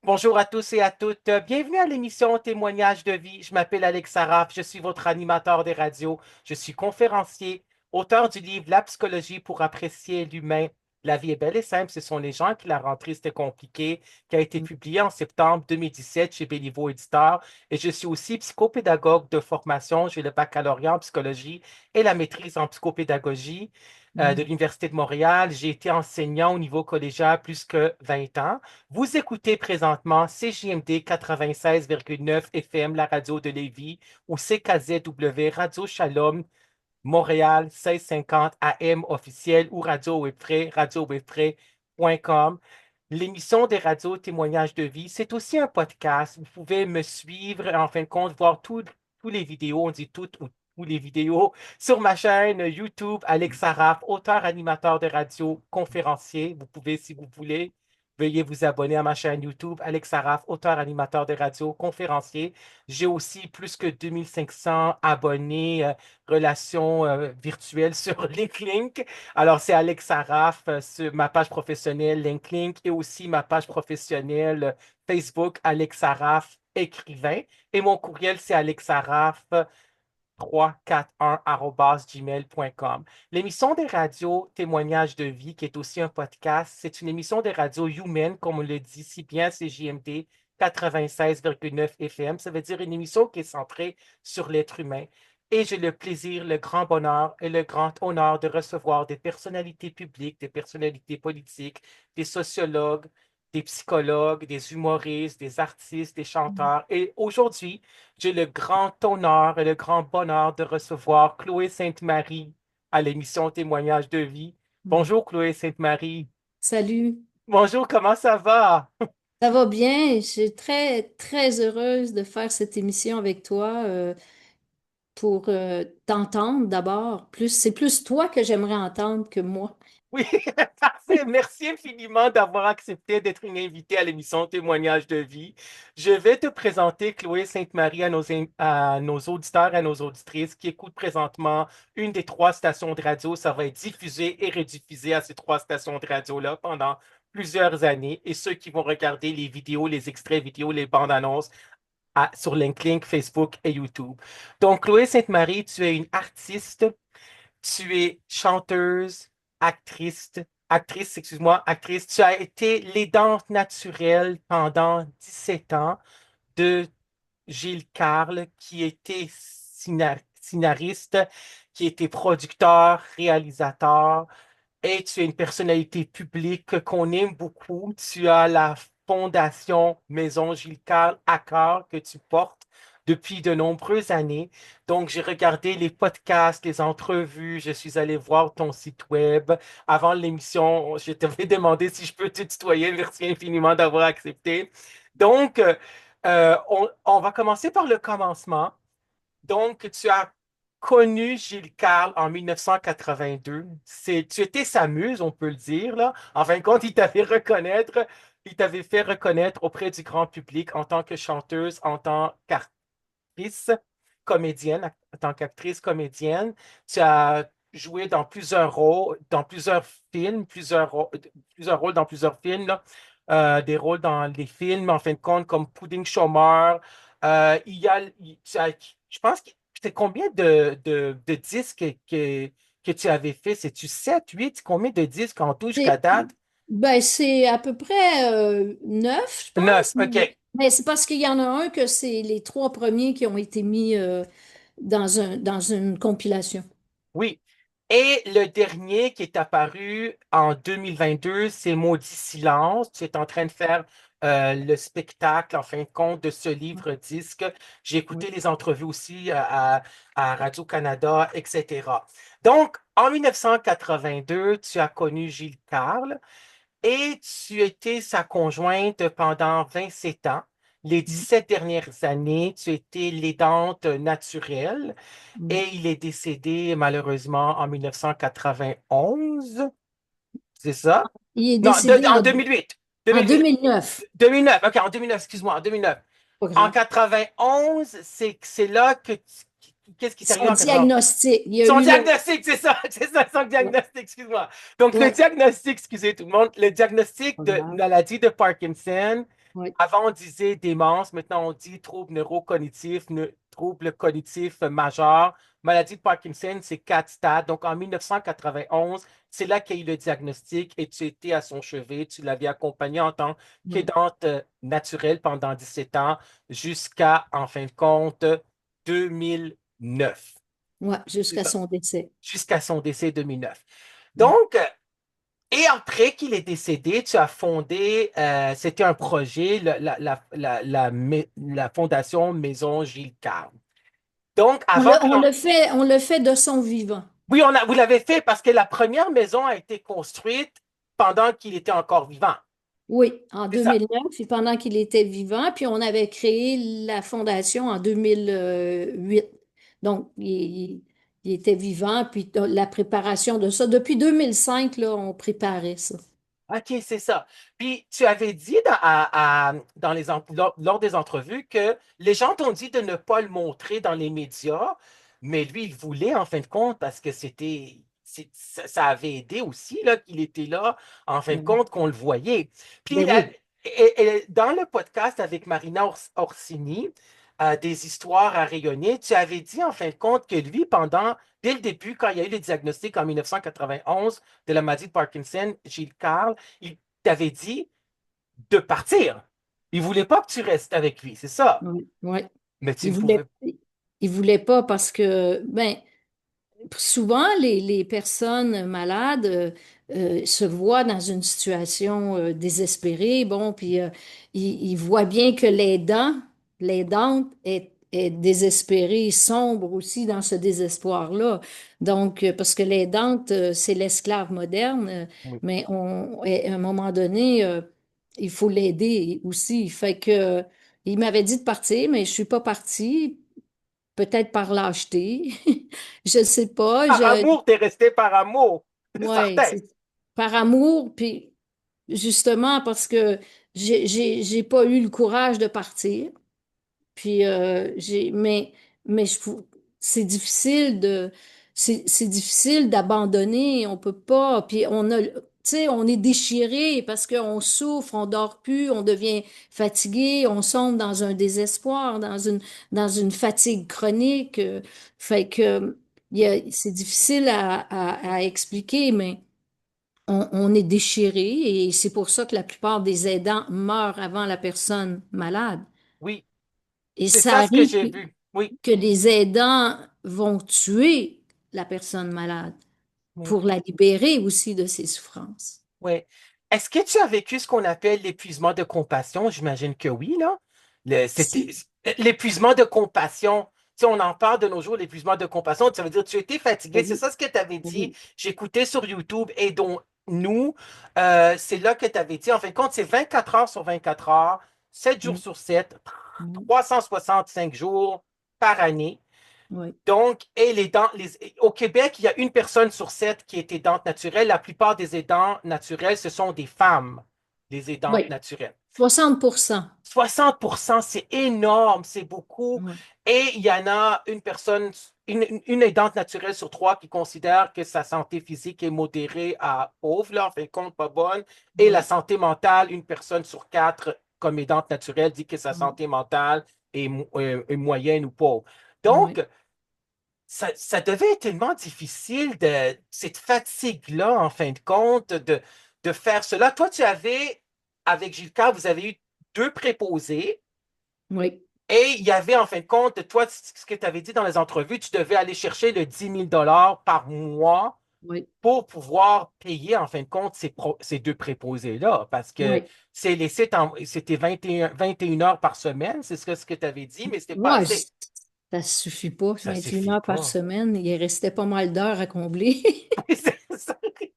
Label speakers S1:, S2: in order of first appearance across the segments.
S1: Bonjour à tous et à toutes. Bienvenue à l'émission Témoignages de vie. Je m'appelle Alex Saraf. Je suis votre animateur des radios. Je suis conférencier, auteur du livre La psychologie pour apprécier l'humain. La vie est belle et simple. Ce sont les gens qui la rendent triste et compliquée, qui a été publié en septembre 2017 chez Béliveau Éditeur. Et je suis aussi psychopédagogue de formation. J'ai le baccalauréat en psychologie et la maîtrise en psychopédagogie de l'Université de Montréal. J'ai été enseignant au niveau collégial plus que 20 ans. Vous écoutez présentement CJMD 96,9 FM, la radio de Lévis, ou CKZW, Radio Shalom, Montréal 1650 AM officiel ou Radio Webfray, radiowebfray.com. L'émission des radios témoignages de vie, c'est aussi un podcast. Vous pouvez me suivre, en fin de compte, voir tous les vidéos, on dit toutes ou les vidéos, sur ma chaîne YouTube, Alex Saraf, auteur, animateur de radio, conférencier. Vous pouvez, si vous voulez, veuillez vous abonner à ma chaîne YouTube, Alex Saraf, auteur, animateur de radio, conférencier. J'ai aussi plus que 2500 abonnés, relations virtuelles sur LinkedIn. Alors, c'est Alex Saraf sur ma page professionnelle LinkedIn et aussi ma page professionnelle Facebook, Alex Saraf, écrivain. Et mon courriel, c'est alexsaraf341@gmail.com. L'émission des radios Témoignages de vie, qui est aussi un podcast, c'est une émission des radios humaines, comme on le dit si bien, c'est JMD 96,9 FM. Ça veut dire une émission qui est centrée sur l'être humain. Et j'ai le plaisir, le grand bonheur et le grand honneur de recevoir des personnalités publiques, des personnalités politiques, des sociologues, des psychologues, des humoristes, des artistes, des chanteurs. Et aujourd'hui, j'ai le grand honneur et le grand bonheur de recevoir Chloé Sainte-Marie à l'émission Témoignages de vie. Bonjour, Chloé Sainte-Marie.
S2: Salut,
S1: Bonjour, comment ça va?
S2: ça va bien? Je suis très, très heureuse de faire cette émission avec toi pour t'entendre d'abord. C'est plus toi que j'aimerais entendre que moi.
S1: Oui, parfait. Merci infiniment d'avoir accepté d'être une invitée à l'émission Témoignages de vie. Je vais te présenter Chloé Sainte-Marie à nos auditeurs et à nos auditrices qui écoutent présentement une des trois stations de radio. Ça va être diffusé et rediffusé à ces trois stations de radio-là pendant plusieurs années. Et ceux qui vont regarder les vidéos, les extraits vidéo, les bandes annonces sur LinkedIn, Facebook et YouTube. Donc, Chloé Sainte-Marie, tu es une artiste, tu es chanteuse, actrice, actrice. Tu as été l'aidante naturelle pendant 17 ans de Gilles Carle, qui était scénariste, qui était producteur, réalisateur, et tu es une personnalité publique qu'on aime beaucoup. Tu as la fondation Maison Gilles Carle à cœur que tu portes depuis de nombreuses années. Donc, j'ai regardé les podcasts, les entrevues, je suis allé voir ton site web. Avant l'émission, je t'avais demandé si je peux te tutoyer. Merci infiniment d'avoir accepté. Donc, on va commencer par le commencement. Donc, tu as connu Gilles Carle en 1982. Tu étais sa muse, on peut le dire, là. En fin de compte, il t'avait fait reconnaître auprès du grand public en tant que chanteuse, en tant qu'actrice, comédienne, en tant qu'actrice comédienne. Tu as joué dans plusieurs rôles, dans plusieurs films, plusieurs rôles dans plusieurs films, là. Des rôles dans les films, en fin de compte, comme Pudding Chômeur. Il y a, je pense que c'est combien de disques que tu avais fait? C'est-tu 7, 8? Combien de disques en tout jusqu'à
S2: C'est
S1: date?
S2: c'est à peu près 9, je
S1: 9,
S2: pense.
S1: OK.
S2: Mais c'est parce qu'il y en a un que c'est les trois premiers qui ont été mis dans une compilation.
S1: Oui. Et le dernier qui est apparu en 2022, c'est Maudit Silence. Tu es en train de faire le spectacle, en fin de compte, de ce livre-disque. J'ai écouté
S2: Oui.
S1: les entrevues aussi à Radio-Canada, etc. Donc, en 1982, tu as connu Gilles Carle. Et tu étais sa conjointe pendant 27 ans. Les 17 dernières années, tu étais l'aidante naturelle
S2: Mm.
S1: et il est décédé malheureusement en 1991. C'est ça?
S2: Il est
S1: Non,
S2: décédé
S1: en 2008.
S2: en
S1: 2008.
S2: 2009.
S1: 2009. OK, en 2009, excuse-moi, en 2009.
S2: Pas
S1: En
S2: grave.
S1: 91, c'est là que qu'est-ce qui t'est arrivé
S2: Son
S1: en 91?
S2: diagnostic. Il y a
S1: Son
S2: eu le.
S1: diagnostic, c'est ça, c'est ça, son
S2: Ouais,
S1: diagnostic, excuse-moi. Donc, le
S2: ouais,
S1: diagnostic, excusez tout le monde, le diagnostic
S2: pas
S1: de
S2: grave.
S1: maladie de Parkinson
S2: Oui.
S1: Avant, on disait démence, maintenant on dit trouble neurocognitif, trouble cognitif majeur. Maladie de Parkinson, c'est 4 stades. Donc en 1991, c'est là qu'il y a eu le diagnostic et tu étais à son chevet. Tu l'avais accompagné en tant
S2: Oui.
S1: qu'aidante naturelle pendant 17 ans jusqu'à, en fin de compte, 2009.
S2: Ouais,
S1: C'est
S2: jusqu'à
S1: ça.
S2: son décès.
S1: Jusqu'à son décès 2009.
S2: Ouais.
S1: Donc, et après qu'il est décédé, tu as fondé, c'était un projet, la Fondation Maison Gilles Carle. Donc, avant que l'on...
S2: On le fait de son vivant.
S1: Oui, vous l'avez fait parce que la première maison a été construite pendant qu'il était encore vivant.
S2: Oui, en
S1: C'est ça.
S2: 2009, puis pendant qu'il était vivant, puis on avait créé la fondation en 2008. Donc, il était vivant, puis la préparation de ça. Depuis 2005, là, on préparait ça.
S1: OK, c'est ça. Puis, tu avais dit dans lors des entrevues que les gens t'ont dit de ne pas le montrer dans les médias, mais lui, il voulait en fin de compte parce que ça avait aidé aussi là, qu'il était là, en fin de
S2: Ouais.
S1: compte, qu'on le voyait. Puis,
S2: Ben oui.
S1: dans le podcast avec Marina Orsini, des histoires à rayonner, tu avais dit en fin de compte que lui, dès le début, quand il y a eu le diagnostic en 1991 de la maladie de Parkinson, Gilles Carle, il t'avait dit de partir. Il voulait pas que tu restes avec lui, c'est ça.
S2: Oui, oui.
S1: Mais tu
S2: Il
S1: ne pouvais
S2: voulait, il voulait pas parce que, ben, souvent, les personnes malades se voient dans une situation désespérée, bon, puis ils voient bien que l'aidante est désespérée, sombre aussi dans ce désespoir-là. Donc, parce que l'aidante, c'est l'esclave moderne,
S1: oui.
S2: mais à un moment donné, il faut l'aider aussi. Fait que, il m'avait dit de partir, mais je suis pas partie. Peut-être par lâcheté. Je sais pas.
S1: Par amour, t'es resté par amour, c'est
S2: Ouais,
S1: certain.
S2: c'est par amour, puis justement parce que j'ai pas eu le courage de partir. Puis mais c'est difficile c'est difficile d'abandonner. On peut pas. Puis tu sais, on est déchiré parce qu'on souffre, on dort plus, on devient fatigué, on sombre dans un désespoir, dans une fatigue chronique. Fait que c'est difficile à expliquer, mais on est déchiré et c'est pour ça que la plupart des aidants meurent avant la personne malade.
S1: Oui,
S2: Et
S1: c'est
S2: ça
S1: ça ce que
S2: arrive
S1: j'ai vu. Oui,
S2: que les aidants vont tuer la personne malade
S1: oui,
S2: pour la libérer aussi de ses souffrances.
S1: oui. Est-ce que tu as vécu ce qu'on appelle l'épuisement de compassion? J'imagine que oui, là.
S2: Si.
S1: L'épuisement de compassion. Tu sais, on en parle de nos jours, l'épuisement de compassion. Ça veut dire que tu étais fatigué. C'est
S2: Oui,
S1: ça ce que tu avais dit.
S2: oui,
S1: J'écoutais sur YouTube et dont nous, c'est là que tu avais dit. En fin de compte, c'est 24 heures sur 24 heures, 7 jours
S2: oui,
S1: sur 7,
S2: oui,
S1: 365 jours par année.
S2: oui,
S1: Donc, et au Québec, il y a une personne sur 7 qui est aidante naturelle. La plupart des aidants naturels, ce sont des femmes, les aidantes
S2: oui.
S1: naturelles.
S2: 60%.
S1: 60%, c'est énorme, c'est beaucoup.
S2: Oui,
S1: Et il y en a une aidante naturelle sur 3 qui considère que sa santé physique est modérée à pauvre, là, en fin de compte, pas bonne. Et la
S2: oui,
S1: santé mentale, une personne sur 4 comme aidante naturelle dit que sa
S2: oui,
S1: santé mentale est moyenne ou pauvre.
S2: oui,
S1: Donc, ça devait être tellement difficile cette fatigue-là, en fin de compte, de faire cela. Toi, avec Gilles, vous avez eu 2 préposés
S2: oui,
S1: et il y avait, en fin de compte, toi, ce que tu avais dit dans les entrevues, tu devais aller chercher le 10 000 par mois
S2: oui,
S1: pour pouvoir payer, en fin de compte, ces 2 préposés-là. Parce que
S2: oui.
S1: c'était 21 heures par semaine, c'est ce que tu avais dit, mais c'était pas
S2: Ouais,
S1: assez.
S2: ça suffit pas.
S1: Ça
S2: 21
S1: suffit
S2: heures par
S1: pas.
S2: semaine, il restait pas mal d'heures à combler.
S1: C'est ça.
S2: Puis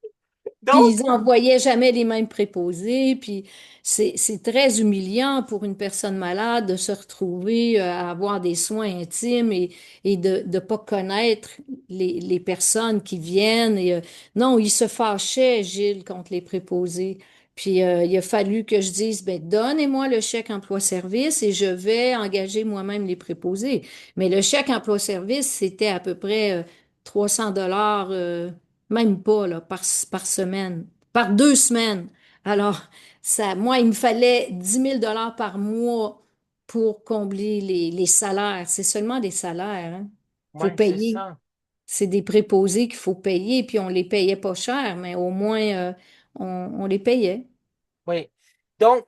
S1: Donc,
S2: ils envoyaient jamais les mêmes préposés. Puis c'est très humiliant pour une personne malade de se retrouver à avoir des soins intimes et de ne pas connaître les personnes qui viennent. Non, il se fâchait, Gilles, contre les préposés. Puis il a fallu que je dise, ben, donnez-moi le chèque emploi-service et je vais engager moi-même les préposés. Mais le chèque emploi-service, c'était à peu près 300 dollars même pas là, par semaine, par 2 semaines. Alors, moi, il me fallait 10 000 $ par mois pour combler les salaires. C'est seulement des salaires, hein. Faut
S1: Oui, c'est
S2: payer.
S1: ça.
S2: C'est des préposés qu'il faut payer, puis on les payait pas cher, mais au moins, on les payait.
S1: Oui. Donc,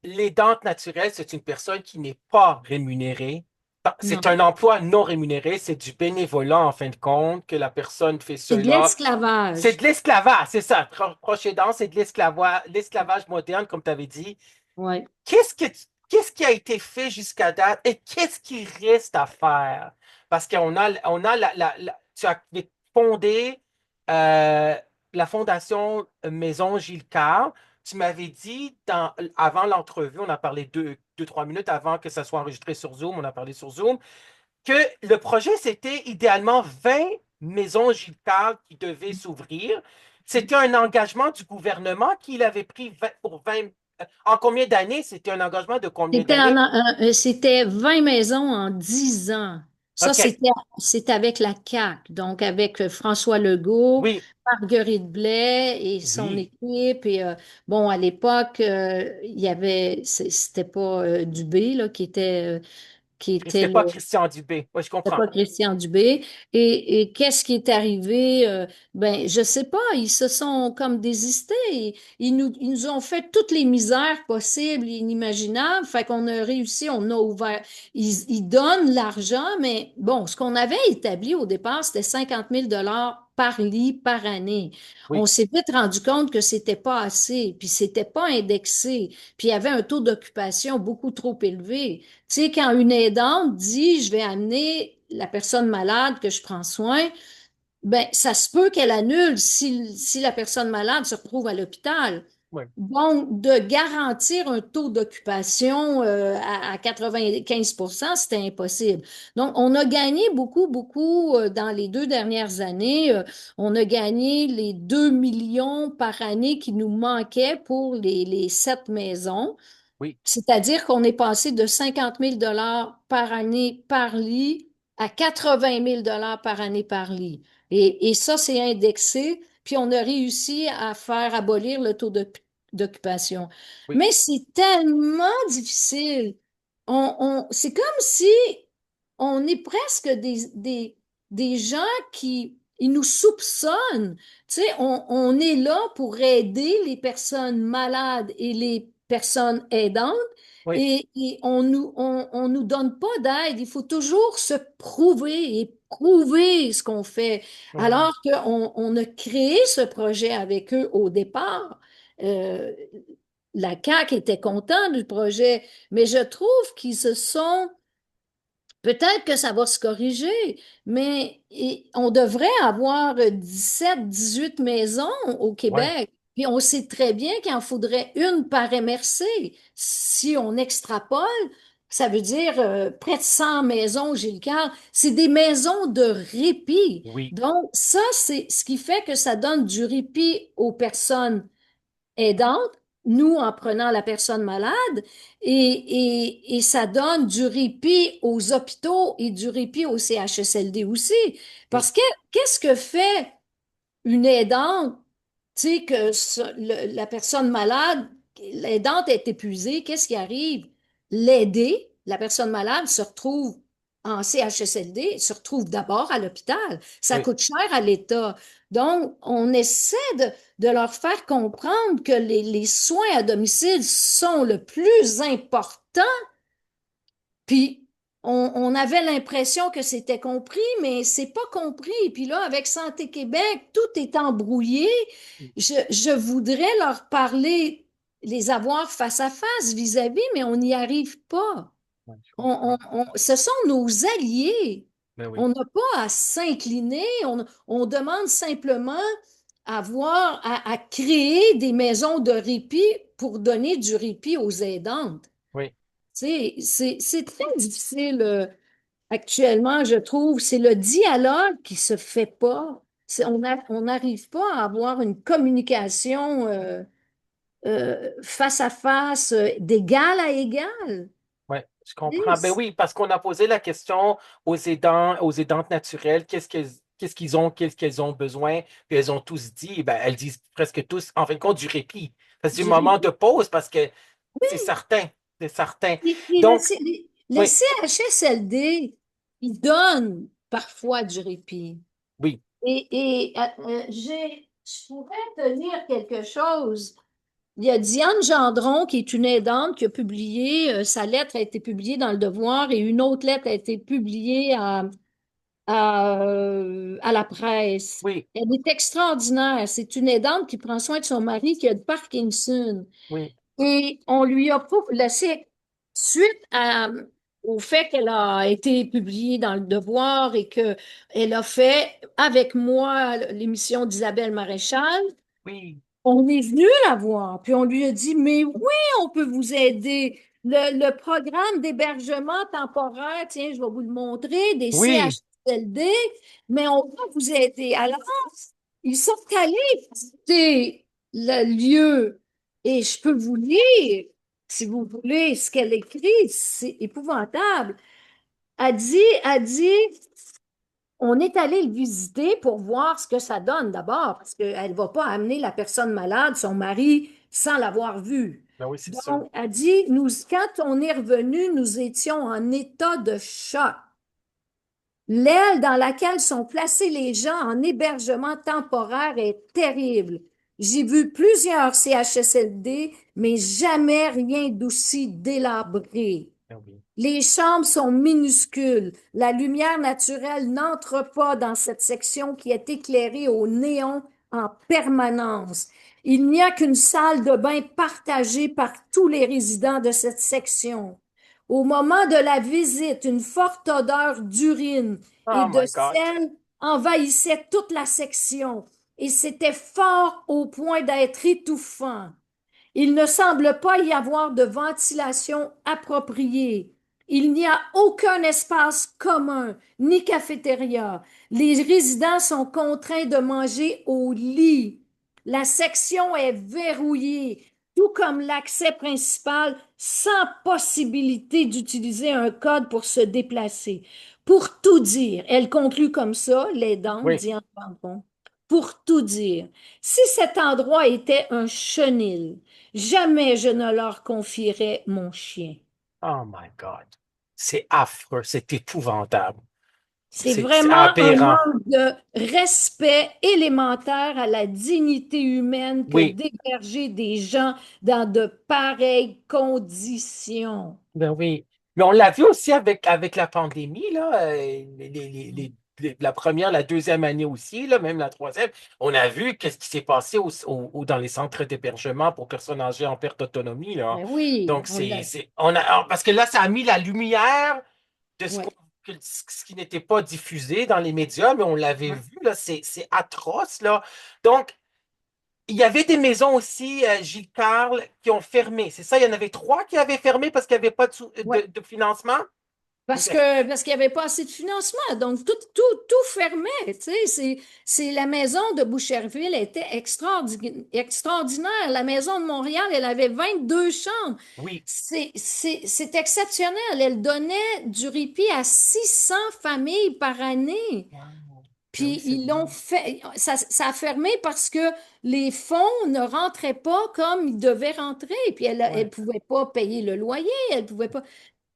S1: l'aidante naturelle, c'est une personne qui n'est pas rémunérée. C'est
S2: Non.
S1: un emploi non rémunéré, c'est du bénévolat en fin de compte, que la personne fait
S2: C'est de
S1: cela. C'est de
S2: l'esclavage.
S1: l'esclavage, c'est ça. Proche aidant, c'est de l'esclavage moderne, comme tu avais dit.
S2: Ouais.
S1: Qu'est-ce que, qu'est-ce qui a été fait jusqu'à date et qu'est-ce qui reste à faire? Parce qu'on a tu as fondé euh, la Fondation Maison Gilles Carle. Tu m'avais dit avant l'entrevue, on a parlé deux, 3 minutes avant que ça soit enregistré sur Zoom, on a parlé sur Zoom, que le projet, c'était idéalement 20 maisons Gilles Carle qui devaient s'ouvrir. C'était un engagement du gouvernement qu'il avait pris pour 20. En combien d'années? C'était un engagement de combien d'années?
S2: C'était 20 maisons en 10 ans. Ça,
S1: OK.
S2: c'était avec la CAQ, donc avec François Legault,
S1: Oui,
S2: Marguerite Blais et son
S1: oui.
S2: équipe. Et bon, à l'époque, il y avait, c'était pas Dubé là, qui était
S1: C'était pas Christian Dubé. Oui, je
S2: c'était
S1: comprends.
S2: pas Christian Dubé. Et qu'est-ce qui est arrivé? Ben, je sais pas. Ils se sont comme désistés. Ils nous ont fait toutes les misères possibles et inimaginables. Fait qu'on a réussi, on a ouvert. Ils donnent l'argent, mais bon, ce qu'on avait établi au départ, c'était 50 000 $ par lit par année. On
S1: Oui,
S2: s'est vite rendu compte que c'était pas assez, puis c'était pas indexé, puis il y avait un taux d'occupation beaucoup trop élevé. Tu sais, quand une aidante dit, je vais amener la personne malade que je prends soin, ben, ça se peut qu'elle annule si la personne malade se retrouve à l'hôpital.
S1: oui,
S2: Donc, de garantir un taux d'occupation à 95 %, c'était impossible. Donc, on a gagné beaucoup, beaucoup dans les 2 dernières années. On a gagné les 2 millions par année qui nous manquaient pour les 7 maisons.
S1: oui,
S2: C'est-à-dire qu'on est passé de 50 000 $ par année par lit à 80 000 $ par année par lit. Et ça, c'est indexé, puis on a réussi à faire abolir le taux d'occupation.
S1: oui,
S2: Mais c'est tellement difficile. C'est comme si on est presque des gens qui ils nous soupçonnent. Tu sais, on est là pour aider les personnes malades et les personnes aidantes
S1: oui,
S2: et on nous donne pas d'aide. Il faut toujours se prouver et prouver ce qu'on fait.
S1: oui,
S2: Alors qu'on a créé ce projet avec eux au départ. Euh, la CAQ était content du projet, mais je trouve qu'ils se sont peut-être que ça va se corriger, mais on devrait avoir 17, 18 maisons au
S1: oui,
S2: Québec. Puis on sait très bien qu'il en faudrait une par MRC. Si on extrapole, ça veut dire près de 100 maisons, j'ai le cas. C'est des maisons de répit.
S1: oui,
S2: Donc, ça, c'est ce qui fait que ça donne du répit aux personnes aidante, nous en prenant la personne malade, et ça donne du répit aux hôpitaux et du répit au CHSLD aussi.
S1: oui,
S2: Parce que qu'est-ce que fait une aidante, tu sais, que la personne malade, l'aidante est épuisée, qu'est-ce qui arrive? L'aider, la personne malade se retrouve en CHSLD, se retrouve d'abord à l'hôpital. Ça
S1: oui,
S2: coûte cher à l'État. Donc, on essaie de leur faire comprendre que les soins à domicile sont le plus important, puis on avait l'impression que c'était compris, mais c'est pas compris. Puis là, avec Santé Québec, tout est embrouillé. Je voudrais leur parler, les avoir face à face vis-à-vis, mais on n'y arrive pas.
S1: oui, je comprends.
S2: Ce sont nos alliés.
S1: Mais oui,
S2: On n'a pas à s'incliner. On demande simplement à créer des maisons de répit pour donner du répit aux aidantes.
S1: oui,
S2: Tu sais, c'est très difficile actuellement, je trouve. C'est le dialogue qui se fait pas. On n'arrive pas à avoir une communication face à face, d'égal à égal.
S1: oui, je
S2: Tu
S1: comprends. Ben
S2: sais,
S1: oui, parce qu'on a posé la question aux aidants, aux aidantes naturelles, qu'est-ce qu'ils ont besoin, puis elles ont tous dit, ben, elles disent presque tous, en fin de compte, du répit. faisiez un
S2: Je
S1: moment
S2: répète,
S1: de pause parce que c'est
S2: oui.
S1: certain, c'est certain.
S2: Et
S1: Donc,
S2: le
S1: oui,
S2: CHSLD, il donne parfois du répit.
S1: oui,
S2: Je pourrais te lire quelque chose. Il y a Diane Gendron, qui est une aidante, qui a publié, sa lettre a été publiée dans Le Devoir et une autre lettre a été publiée à la presse.
S1: oui,
S2: Elle est extraordinaire. C'est une aidante qui prend soin de son mari qui a de Parkinson.
S1: oui,
S2: Et on lui a pas laissé, suite au fait qu'elle a été publiée dans Le Devoir et qu'elle a fait avec moi l'émission d'Isabelle Maréchal,
S1: oui,
S2: on est venu la voir, puis on lui a dit, mais oui, on peut vous aider. Le programme d'hébergement temporaire, tiens, je vais vous le montrer, des
S1: oui,
S2: CHSLD, mais on va vous aider. Alors, ils sont allés visiter le lieu et je peux vous lire, si vous voulez, ce qu'elle écrit, c'est épouvantable. Elle dit, on est allé le visiter pour voir ce que ça donne d'abord, parce qu'elle ne va pas amener la personne malade, son mari, sans l'avoir vu.
S1: ben oui, c'est sûr.
S2: Donc, elle dit, quand on est revenu, nous étions en état de choc. L'aile dans laquelle sont placés les gens en hébergement temporaire est terrible. J'ai vu plusieurs CHSLD, mais jamais rien d'aussi délabré.
S1: Ben oui,
S2: Les chambres sont minuscules. La lumière naturelle n'entre pas dans cette section qui est éclairée au néon en permanence. Il n'y a qu'une salle de bain partagée par tous les résidents de cette section. Au moment de la visite, une forte odeur d'urine et
S1: oh
S2: de
S1: my God.
S2: sel envahissait toute la section et c'était fort au point d'être étouffant. Il ne semble pas y avoir de ventilation appropriée. Il n'y a aucun espace commun, ni cafétéria. Les résidents sont contraints de manger au lit. La section est verrouillée, tout comme l'accès principal, sans possibilité d'utiliser un code pour se déplacer. Pour tout dire, elle conclut comme ça, l'aidante
S1: Oui,
S2: Diane Tampon. Pour tout dire, si cet endroit était un chenil, jamais je ne leur confierais mon chien.
S1: oh my God. C'est affreux, c'est épouvantable.
S2: C'est
S1: C'est
S2: vraiment un
S1: aberrant.
S2: manque de respect élémentaire à la dignité humaine que
S1: Oui,
S2: d'héberger des gens dans de pareilles conditions.
S1: ben oui. Mais on l'a vu aussi avec la pandémie, là, la première, la deuxième année aussi, là, même la troisième. On a vu qu'est-ce qui s'est passé dans les centres d'hébergement pour personnes âgées en perte d'autonomie, là.
S2: Ben oui,
S1: Donc,
S2: on l'a.
S1: parce que là, ça a mis la lumière de
S2: Ouais,
S1: ce qui n'était pas diffusé dans les médias, mais on l'avait
S2: ouais,
S1: vu, là, c'est atroce, là. Donc, il y avait des maisons aussi, Gilles Carle, qui ont fermé. C'est ça, il y en avait trois qui avaient fermé parce qu'il n'y avait pas
S2: ouais.
S1: de financement.
S2: Parce qu'il n'y avait pas assez de financement. Donc, tout fermait. Tu sais, la maison de Boucherville était extraordinaire. La maison de Montréal, elle avait 22 chambres.
S1: Oui.
S2: C'est exceptionnel. Elle donnait du répit à 600 familles par année.
S1: Wow. Ben oui,
S2: Puis
S1: c'est
S2: ils l'ont
S1: vrai.
S2: fait, ça a fermé parce que les fonds ne rentraient pas comme ils devaient rentrer. Puis elle
S1: Ouais.
S2: pouvait pas payer le loyer, elle pouvait pas.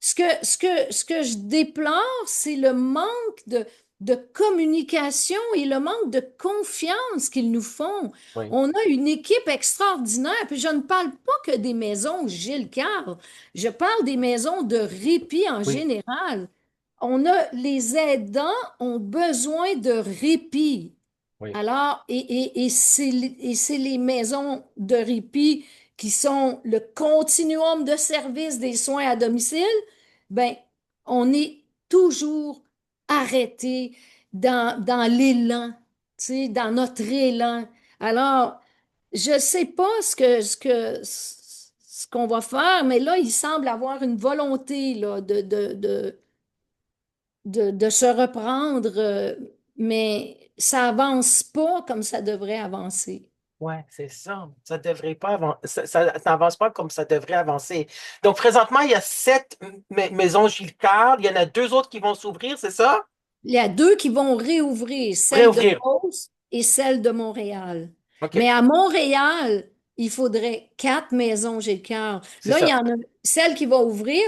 S2: Ce que je déplore, c'est le manque de communication et le manque de confiance qu'ils nous font.
S1: Oui.
S2: On a une équipe extraordinaire, puis je ne parle pas que des maisons Gilles Carle, je parle des maisons de répit en
S1: Oui.
S2: général. Les aidants ont besoin de répit.
S1: Oui.
S2: Alors, et c'est les maisons de répit qui sont le continuum de service des soins à domicile, ben, on est toujours arrêté dans l'élan, tu sais, dans notre élan. Alors, je sais pas ce qu'on va faire, mais là, il semble avoir une volonté là, de se reprendre, mais ça avance pas comme ça devrait avancer.
S1: Ouais, c'est ça. Ça devrait pas ça n'avance pas comme ça devrait avancer. Donc, présentement, il y a 7 maisons Gilles Carle. Il y en a 2 autres qui vont s'ouvrir, c'est ça?
S2: Il y a deux qui vont réouvrir, celle de
S1: Réouvrir.
S2: Beauce et celle de Montréal.
S1: OK.
S2: Mais à Montréal, il faudrait 4 maisons, j'ai le cœur.
S1: C'est
S2: Là, il y
S1: ça.
S2: en a celle qui va ouvrir,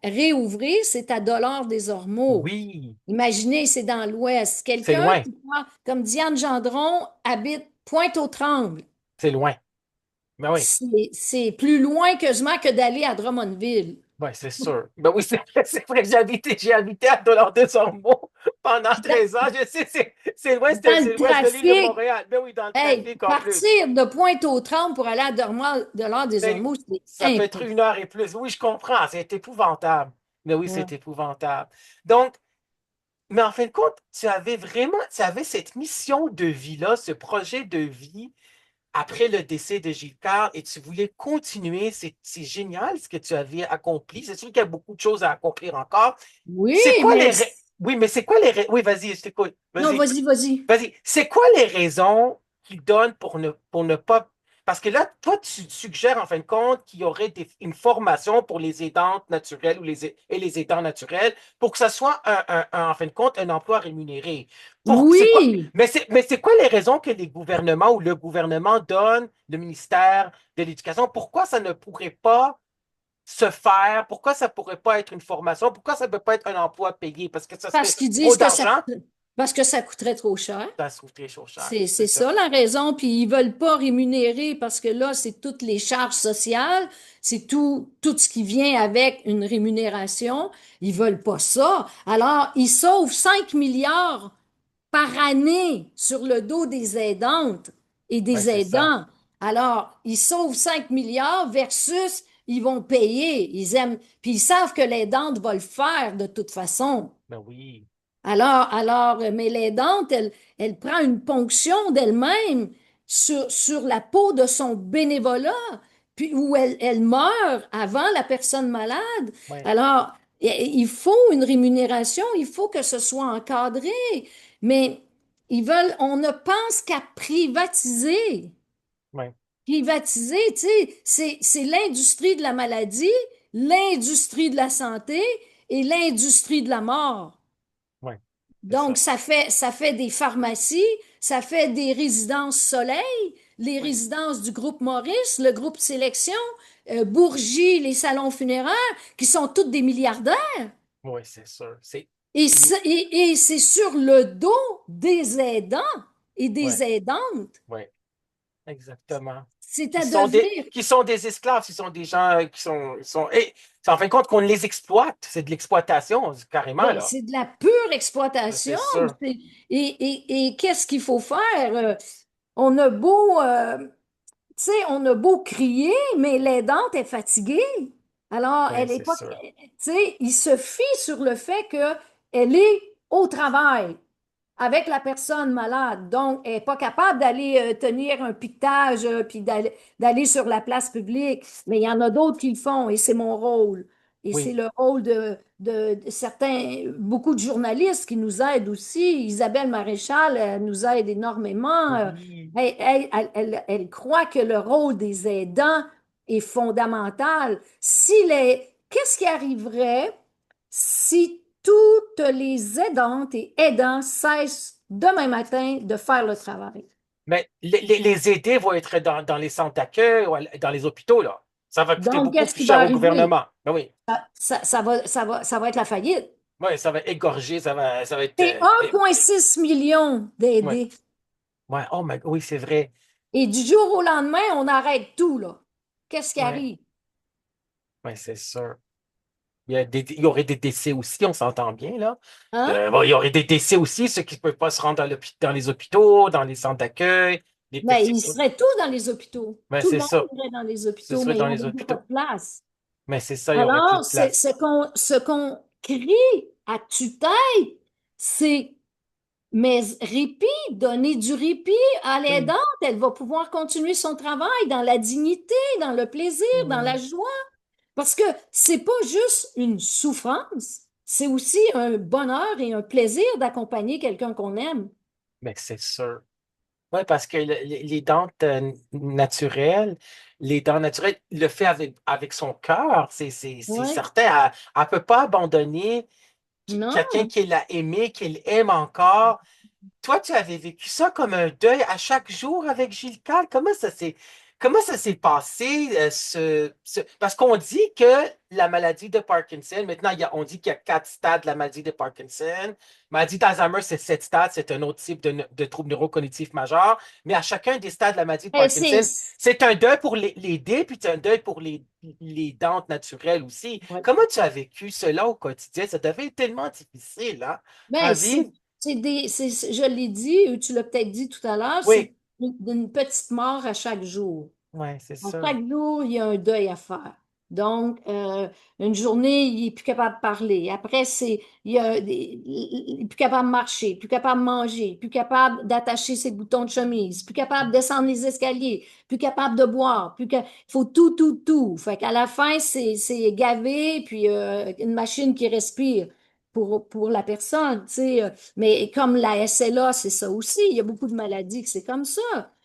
S2: réouvrir, c'est à Dollard-des-Ormeaux.
S1: Oui,
S2: Imaginez, c'est dans l'Ouest.
S1: c'est
S2: Quelqu'un
S1: loin.
S2: qui, comme Diane Gendron, habite Pointe-aux-Trembles.
S1: C'est loin. Mais oui.
S2: C'est plus loin que d'aller à Drummondville.
S1: Oui, c'est sûr. Ben oui, c'est vrai que j'ai habité à Dollard-des-Ormeaux pendant
S2: Dans,
S1: 13 ans. Je sais, c'est l'ouest,
S2: dans le
S1: c'est l'ouest de l'île de
S2: trafic,
S1: Montréal. Ben oui, dans le
S2: hey,
S1: trafic en plus.
S2: partir de Pointe-aux-Trembles pour aller à
S1: Ben,
S2: Dollard-des-Ormeaux, c'est
S1: ça peut être
S2: impossible.
S1: 1 heure et plus. Oui, je comprends. C'est épouvantable. Mais oui,
S2: Ouais.
S1: c'est épouvantable. Donc, mais en fin de compte, tu avais cette mission de vie-là, ce projet de vie après le décès de Gilles Carle et tu voulais continuer. C'est génial ce que tu avais accompli. C'est sûr qu'il y a beaucoup de choses à accomplir encore.
S2: Oui,
S1: C'est quoi
S2: mais...
S1: les... Oui, mais c'est quoi les... Oui, vas-y, je t'écoute.
S2: Non,
S1: Vas-y.
S2: vas-y, vas-y.
S1: Vas-y. C'est quoi les raisons qu'ils donnent pour ne pas... Parce que là, toi, tu suggères en fin de compte qu'il y aurait une formation pour les aidantes naturelles et les aidants naturels pour que ça soit, en fin de compte, un emploi rémunéré. C'est quoi...
S2: Oui,
S1: Mais c'est quoi les raisons que les gouvernements ou le gouvernement donne, le ministère de l'Éducation, pourquoi ça ne pourrait pas se faire? Pourquoi ça pourrait pas être une formation? Pourquoi ça ne peut pas être un emploi payé? Parce que ça serait
S2: parce qu'ils
S1: trop
S2: disent
S1: d'argent?
S2: parce que ça coûterait trop cher.
S1: Ça se très chaud cher.
S2: C'est
S1: C'est ça.
S2: ça la raison. Puis ils veulent pas rémunérer parce que là, c'est toutes les charges sociales, c'est tout ce qui vient avec une rémunération. Ils veulent pas ça. Alors, ils sauvent 5 milliards par année sur le dos des aidantes et
S1: Ouais,
S2: des
S1: c'est ça.
S2: aidants. Alors, ils sauvent 5 milliards versus ils vont payer. Ils aiment, puis ils savent que l'aidante va le faire de toute façon.
S1: Ben oui.
S2: Mais l'aidante, elle prend une ponction d'elle-même sur la peau de son bénévolat, puis où elle meurt avant la personne malade.
S1: Ouais,
S2: Alors, il faut une rémunération, il faut que ce soit encadré, mais on ne pense qu'à privatiser.
S1: ouais,
S2: Privatiser, tu sais, c'est l'industrie de la maladie, l'industrie de la santé et l'industrie de la mort.
S1: ouais. C'est
S2: Donc,
S1: ça.
S2: ça fait des pharmacies, ça fait des résidences Soleil, les
S1: Oui,
S2: résidences du groupe Maurice, le groupe Sélection, Bourgie, les salons funéraires, qui sont toutes des milliardaires.
S1: oui, c'est sûr.
S2: Et c'est sur le dos des aidants et des
S1: Ouais,
S2: aidantes.
S1: ouais, exactement.
S2: C'est à devenir.
S1: Qui sont des esclaves, ce sont des gens et c'est en fin de compte qu'on les exploite. C'est de l'exploitation, carrément,
S2: Ben,
S1: là.
S2: c'est de la pure exploitation.
S1: C'est sûr.
S2: Et qu'est-ce qu'il faut faire? On a beau, tu sais, on a beau crier, mais l'aidante est fatiguée. Alors,
S1: Oui,
S2: elle est
S1: c'est
S2: pas,
S1: sûr.
S2: tu sais, il se fie sur le fait qu'elle est au travail avec la personne malade. Donc, elle n'est pas capable d'aller tenir un piquetage puis d'aller sur la place publique. Mais il y en a d'autres qui le font et c'est mon rôle. Et c'est
S1: Oui,
S2: le rôle de certains, beaucoup de journalistes qui nous aident aussi. Isabelle Maréchal nous aide énormément.
S1: oui.
S2: Elle croit que le rôle des aidants est fondamental. Qu'est-ce qui arriverait si toutes les aidantes et aidants cessent demain matin de faire le travail?
S1: Mais les aider vont être dans les centres d'accueil, ou dans les hôpitaux, là. Ça va coûter
S2: Donc,
S1: beaucoup
S2: qu'est-ce
S1: plus
S2: qui va
S1: cher au
S2: arriver?
S1: gouvernement. Ben oui.
S2: Ça va être la faillite.
S1: Oui, ça va égorger, ça va être.
S2: C'est 1,6 million
S1: Ouais,
S2: d'aidés.
S1: ouais, oh my, oui, c'est vrai.
S2: Et du jour au lendemain, on arrête tout, là. Qu'est-ce qui
S1: Ouais,
S2: arrive?
S1: ouais, c'est sûr. Il y aurait des décès aussi, on s'entend bien, là.
S2: Hein?
S1: Bon, il y aurait des décès aussi, ceux qui ne peuvent pas se rendre dans les hôpitaux, dans les centres d'accueil, les
S2: Ben,
S1: petits.
S2: ils seraient tous dans les hôpitaux.
S1: Ben,
S2: Tout le
S1: c'est
S2: monde
S1: ça.
S2: irait dans les
S1: Ce
S2: hôpitaux,
S1: serait
S2: mais il
S1: dans
S2: n'y
S1: les
S2: aurait pas
S1: hôpitaux.
S2: de place.
S1: Mais c'est ça, il n'y aurait plus
S2: Alors,
S1: de place.
S2: ce qu'on crie à tue-tête, c'est mais répit, donner du répit à
S1: Oui.
S2: l'aidante. Elle va pouvoir continuer son travail dans la dignité, dans le plaisir, dans la
S1: Oui.
S2: joie. Parce que c'est pas juste une souffrance, c'est aussi un bonheur et un plaisir d'accompagner quelqu'un qu'on aime.
S1: Mais c'est sûr. Oui, parce que les dents les dents naturelles, il le fait avec son cœur, c'est
S2: Oui.
S1: certain. Elle ne peut pas abandonner quelqu'un
S2: Non.
S1: qu'elle a aimé, qu'elle aime encore. Toi, tu avais vécu ça comme un deuil à chaque jour avec Gilles Carle. Comment ça s'est... comment ça s'est passé, parce qu'on dit que la maladie de Parkinson, maintenant, on dit qu'il y a 4 stades de la maladie de Parkinson. Maladie d'Alzheimer, c'est 7 stades, c'est un autre type de trouble neurocognitif majeur. Mais à chacun des stades de la maladie de
S2: Mais
S1: Parkinson, c'est un deuil pour les dés, puis c'est un deuil pour les dents naturelles aussi.
S2: ouais.
S1: Comment tu as vécu cela au quotidien? Ça devait être tellement difficile, hein, à
S2: Ben,
S1: vivre?
S2: je l'ai dit, ou tu l'as peut-être dit tout à l'heure, c'est
S1: Oui,
S2: une petite mort à chaque jour.
S1: ouais, c'est
S2: À
S1: ça.
S2: chaque jour, il y a un deuil à faire. Donc, une journée, il est plus capable de parler. Après, il est plus capable de marcher, plus capable de manger, plus capable d'attacher ses boutons de chemise, plus capable de descendre les escaliers, plus capable de boire. Il faut tout, tout, tout. Fait qu'à la fin, c'est gavé, puis une machine qui respire pour la personne, tu sais. Mais comme la SLA, c'est ça aussi. Il y a beaucoup de maladies que c'est comme ça.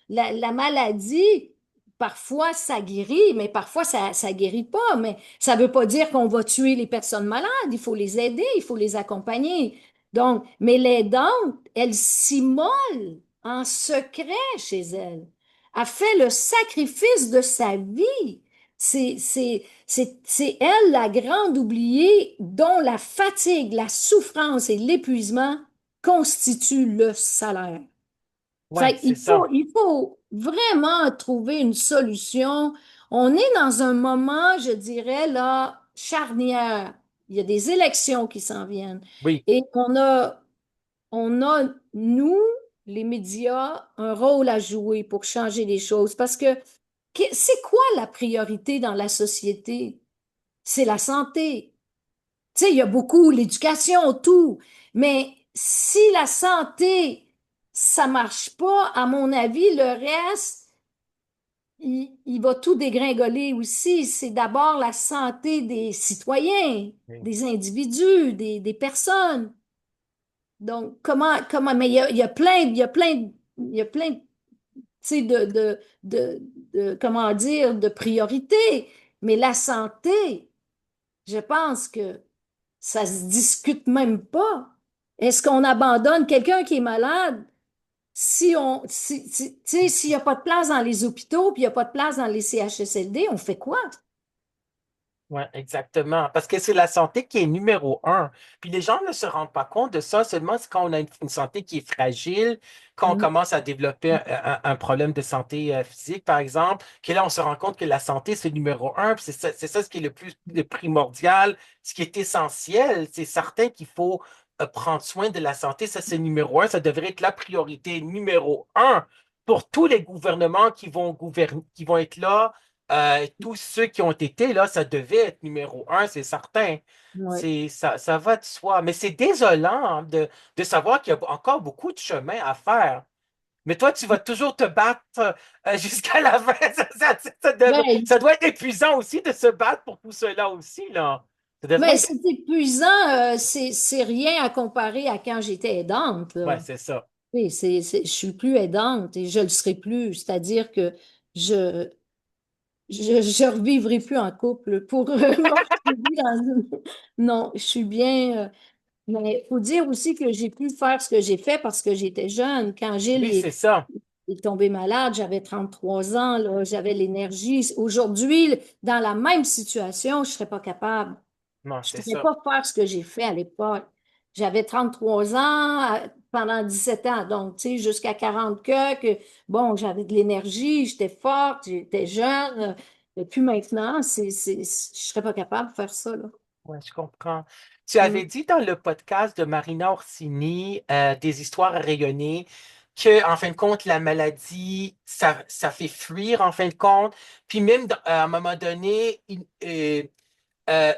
S2: La maladie, parfois, ça guérit, mais parfois, ça guérit pas. Mais ça veut pas dire qu'on va tuer les personnes malades. Il faut les aider, il faut les accompagner. Donc, mais l'aidante, elle s'immole en secret chez elle. Elle fait le sacrifice de sa vie. C'est elle, la grande oubliée, dont la fatigue, la souffrance et l'épuisement constituent le salaire.
S1: Ouais,
S2: Fait
S1: c'est ça.
S2: il faut vraiment trouver une solution. On est dans un moment, je dirais, là, charnière. Il y a des élections qui s'en viennent.
S1: Oui.
S2: Et nous, les médias, un rôle à jouer pour changer les choses. Parce que c'est quoi la priorité dans la société? C'est la santé. Tu sais, il y a beaucoup, l'éducation, tout. Mais si la santé, ça marche pas, à mon avis, le reste, il va tout dégringoler aussi. C'est d'abord la santé des citoyens,
S1: Oui.
S2: des individus, des personnes. Donc, mais il y a plein, il y a plein, tu sais, comment dire, de priorités. Mais la santé, je pense que ça se discute même pas. Est-ce qu'on abandonne quelqu'un qui est malade tu sais, s'il n'y a pas de place dans les hôpitaux, puis il n'y a pas de place dans les CHSLD, on fait quoi?
S1: Oui, exactement. Parce que c'est la santé qui est numéro un. Puis les gens ne se rendent pas compte de ça seulement c'est quand on a une santé qui est fragile, quand on
S2: Mm.
S1: commence à développer un problème de santé physique, par exemple, que là, on se rend compte que la santé, c'est numéro un. Puis c'est ça ce qui est le primordial, ce qui est essentiel. C'est certain qu'il faut prendre soin de la santé. Ça, c'est numéro un. Ça devrait être la priorité numéro un pour tous les gouvernements qui vont gouverner, qui vont être là tous ceux qui ont été là, ça devait être numéro un, c'est certain.
S2: Ouais.
S1: Ça va de soi. Mais c'est désolant hein, de savoir qu'il y a encore beaucoup de chemin à faire. Mais toi, tu vas toujours te battre jusqu'à la fin.
S2: Ben,
S1: Ça doit être épuisant aussi de se battre pour tout cela aussi, là. Ça devrait
S2: ben,
S1: être.
S2: c'est épuisant, c'est rien à comparer à quand j'étais aidante,
S1: Ouais,
S2: là.
S1: c'est ça.
S2: Tu sais, je suis plus aidante et je le serai plus. C'est-à-dire que je, je revivrai plus en couple pour moi, je suis non, je suis bien. Mais il faut dire aussi que j'ai pu faire ce que j'ai fait parce que j'étais jeune. Quand Gilles
S1: Oui, c'est ça.
S2: est tombé malade, j'avais 33 ans, là, j'avais l'énergie. Aujourd'hui, dans la même situation, je ne serais pas capable.
S1: Non,
S2: Je
S1: c'est
S2: ne pourrais
S1: ça.
S2: pas faire ce que j'ai fait à l'époque. J'avais 33 ans pendant 17 ans, donc, tu sais, jusqu'à 40 que, bon, j'avais de l'énergie, j'étais forte, j'étais jeune. Et puis maintenant, je ne serais pas capable de faire ça, là.
S1: Ouais, je comprends. Tu avais
S2: Mm.
S1: dit dans le podcast de Marina Orsini, des histoires à rayonner, que, en fin de compte, la maladie, ça fait fuir, en fin de compte. Puis même, à un moment donné, euh,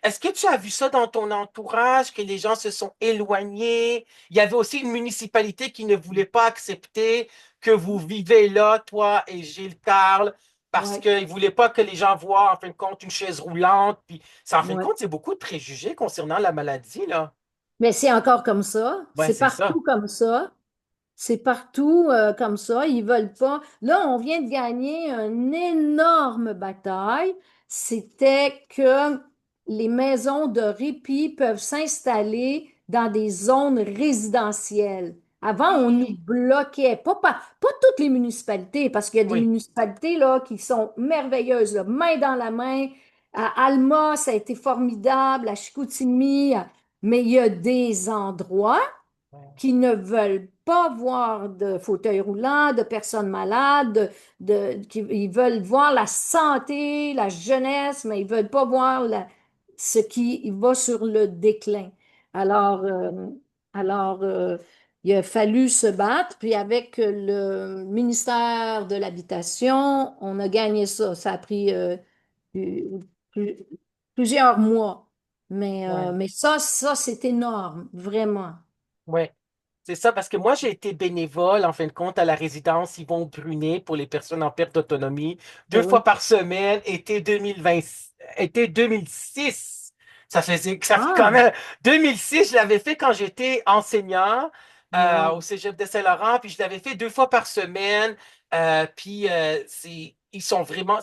S1: est-ce que tu as vu ça dans ton entourage, que les gens se sont éloignés? Il y avait aussi une municipalité qui ne voulait pas accepter que vous vivez là, toi et Gilles Carle, parce
S2: Ouais,
S1: qu'ils ne voulaient pas que les gens voient, en fin de compte, une chaise roulante. Puis, en fin de
S2: ouais.
S1: compte, c'est beaucoup de préjugés concernant la maladie, là.
S2: Mais c'est encore comme ça.
S1: Ouais,
S2: C'est
S1: c'est ça.
S2: partout comme ça. C'est partout comme ça. Ils veulent pas. Là, on vient de gagner une énorme bataille. C'était que les maisons de répit peuvent s'installer dans des zones résidentielles. Avant, on nous
S1: Oui,
S2: bloquait, pas toutes les municipalités, parce qu'il y a des
S1: oui,
S2: municipalités là, qui sont merveilleuses, là, main dans la main. À Alma, ça a été formidable, à Chicoutimi, mais il y a des endroits qui ne veulent pas voir de fauteuils roulants, de personnes malades, ils veulent voir la santé, la jeunesse, mais ils veulent pas voir ce qui va sur le déclin. Alors, il a fallu se battre, puis avec le ministère de l'Habitation, on a gagné ça. Ça a pris plus- plus- plusieurs mois.
S1: ouais.
S2: Mais ça, c'est énorme, vraiment.
S1: Ouais, c'est ça, parce que moi, j'ai été bénévole, en fin de compte, à la résidence Yvon Brunet pour les personnes en perte d'autonomie,
S2: Ben
S1: deux fois
S2: oui.
S1: par semaine, été 2006. Ça fait quand
S2: Ah,
S1: même, 2006, je l'avais fait quand j'étais enseignant au
S2: wow.
S1: Cégep de Saint-Laurent, puis je l'avais fait 2 fois par semaine. Ce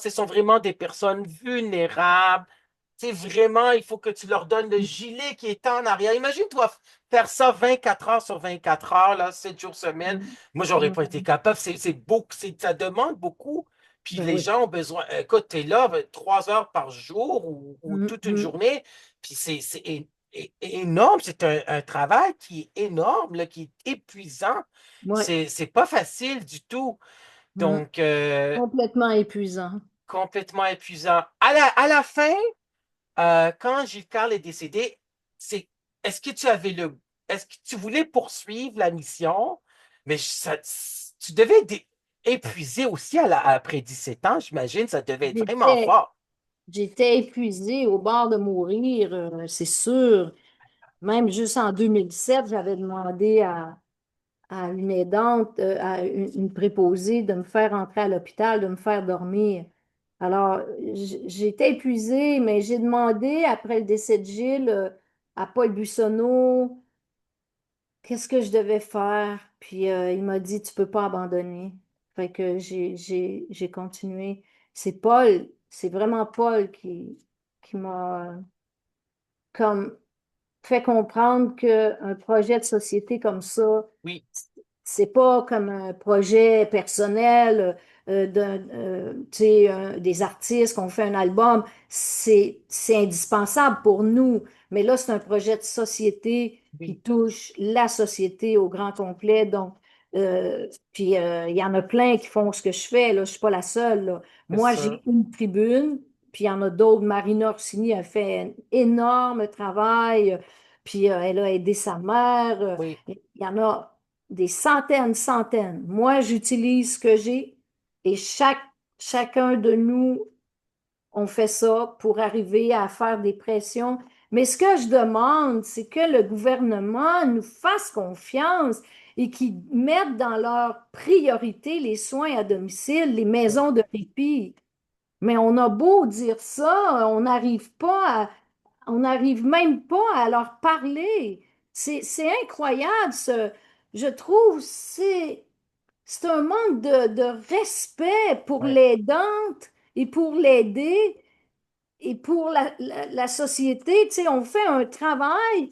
S1: sont vraiment des personnes vulnérables. C'est vraiment, il faut que tu leur donnes le gilet qui est en arrière. Imagine-toi faire ça 24 heures sur 24 heures, là, 7 jours semaine.
S2: Mm,
S1: Moi, j'aurais pas été
S2: mm.
S1: capable. Ça demande beaucoup. Puis
S2: Ben
S1: les
S2: oui.
S1: gens ont besoin. Écoute, tu es là 3 heures par jour ou
S2: Mm,
S1: toute une
S2: mm.
S1: journée. Puis énorme. C'est un travail qui est énorme, là, qui est épuisant.
S2: Ouais.
S1: C'est pas facile du tout.
S2: Mm.
S1: Donc,
S2: Complètement épuisant.
S1: complètement épuisant. À la fin, quand Gilles Carle est décédé, c'est, est-ce que tu avais est-ce que tu voulais poursuivre la mission? Mais tu devais être épuisé aussi après 17 ans, j'imagine, ça devait être vraiment
S2: J'étais,
S1: fort.
S2: j'étais épuisée au bord de mourir, c'est sûr. Même juste en 2007, j'avais demandé à une aidante, à une préposée de me faire entrer à l'hôpital, de me faire dormir. Alors, j'étais épuisée, mais j'ai demandé, après le décès de Gilles, à Paul Buissonneau, qu'est-ce que je devais faire. Puis il m'a dit, tu peux pas abandonner. Fait que j'ai continué. C'est vraiment Paul qui m'a comme fait comprendre qu'un projet de société comme ça,
S1: Oui,
S2: c'est pas comme un projet personnel tu sais, des artistes qu'on fait un album. C'est indispensable pour nous. Mais là, c'est un projet de société qui
S1: oui,
S2: touche la société au grand complet. Donc, puis il y en a plein qui font ce que je fais. Là, je suis pas la seule. Là.
S1: c'est
S2: Moi,
S1: sûr.
S2: j'ai une tribune. Puis il y en a d'autres. Marina Orsini a fait un énorme travail. Puis elle a aidé sa mère.
S1: Oui,
S2: Il y en a des centaines, centaines. Moi, j'utilise ce que j'ai et chacun de nous, on fait ça pour arriver à faire des pressions. Mais ce que je demande, c'est que le gouvernement nous fasse confiance et qu'ils mettent dans leur priorité les soins à domicile, les
S1: oui,
S2: maisons de répit. Mais on a beau dire ça, on n'arrive même pas à leur parler. C'est incroyable, je trouve, c'est un manque de respect pour
S1: oui,
S2: l'aidante et pour l'aider et pour la société. Tu sais, on fait un travail,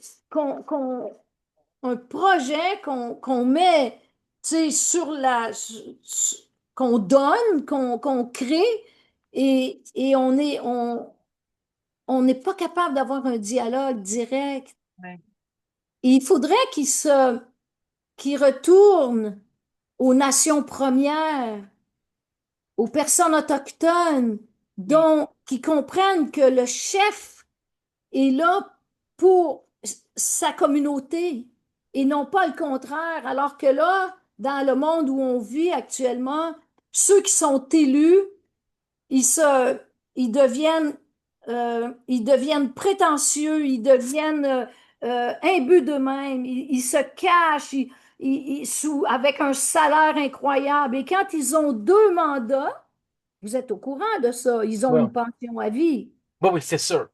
S2: un projet qu'on met, tu sais, qu'on donne, qu'on crée et on n'est pas capable d'avoir un dialogue direct.
S1: oui,
S2: Il faudrait qu'ils retournent aux nations premières, aux personnes autochtones,
S1: oui,
S2: qui comprennent que le chef est là pour sa communauté et non pas le contraire. Alors que là, dans le monde où on vit actuellement, ceux qui sont élus, ils se, ils deviennent prétentieux, ils deviennent imbus d'eux-mêmes, ils se cachent avec un salaire incroyable. Et quand ils ont 2 mandats, vous êtes au courant de ça, ils ont
S1: oui,
S2: une pension à vie.
S1: oui, oui, c'est sûr.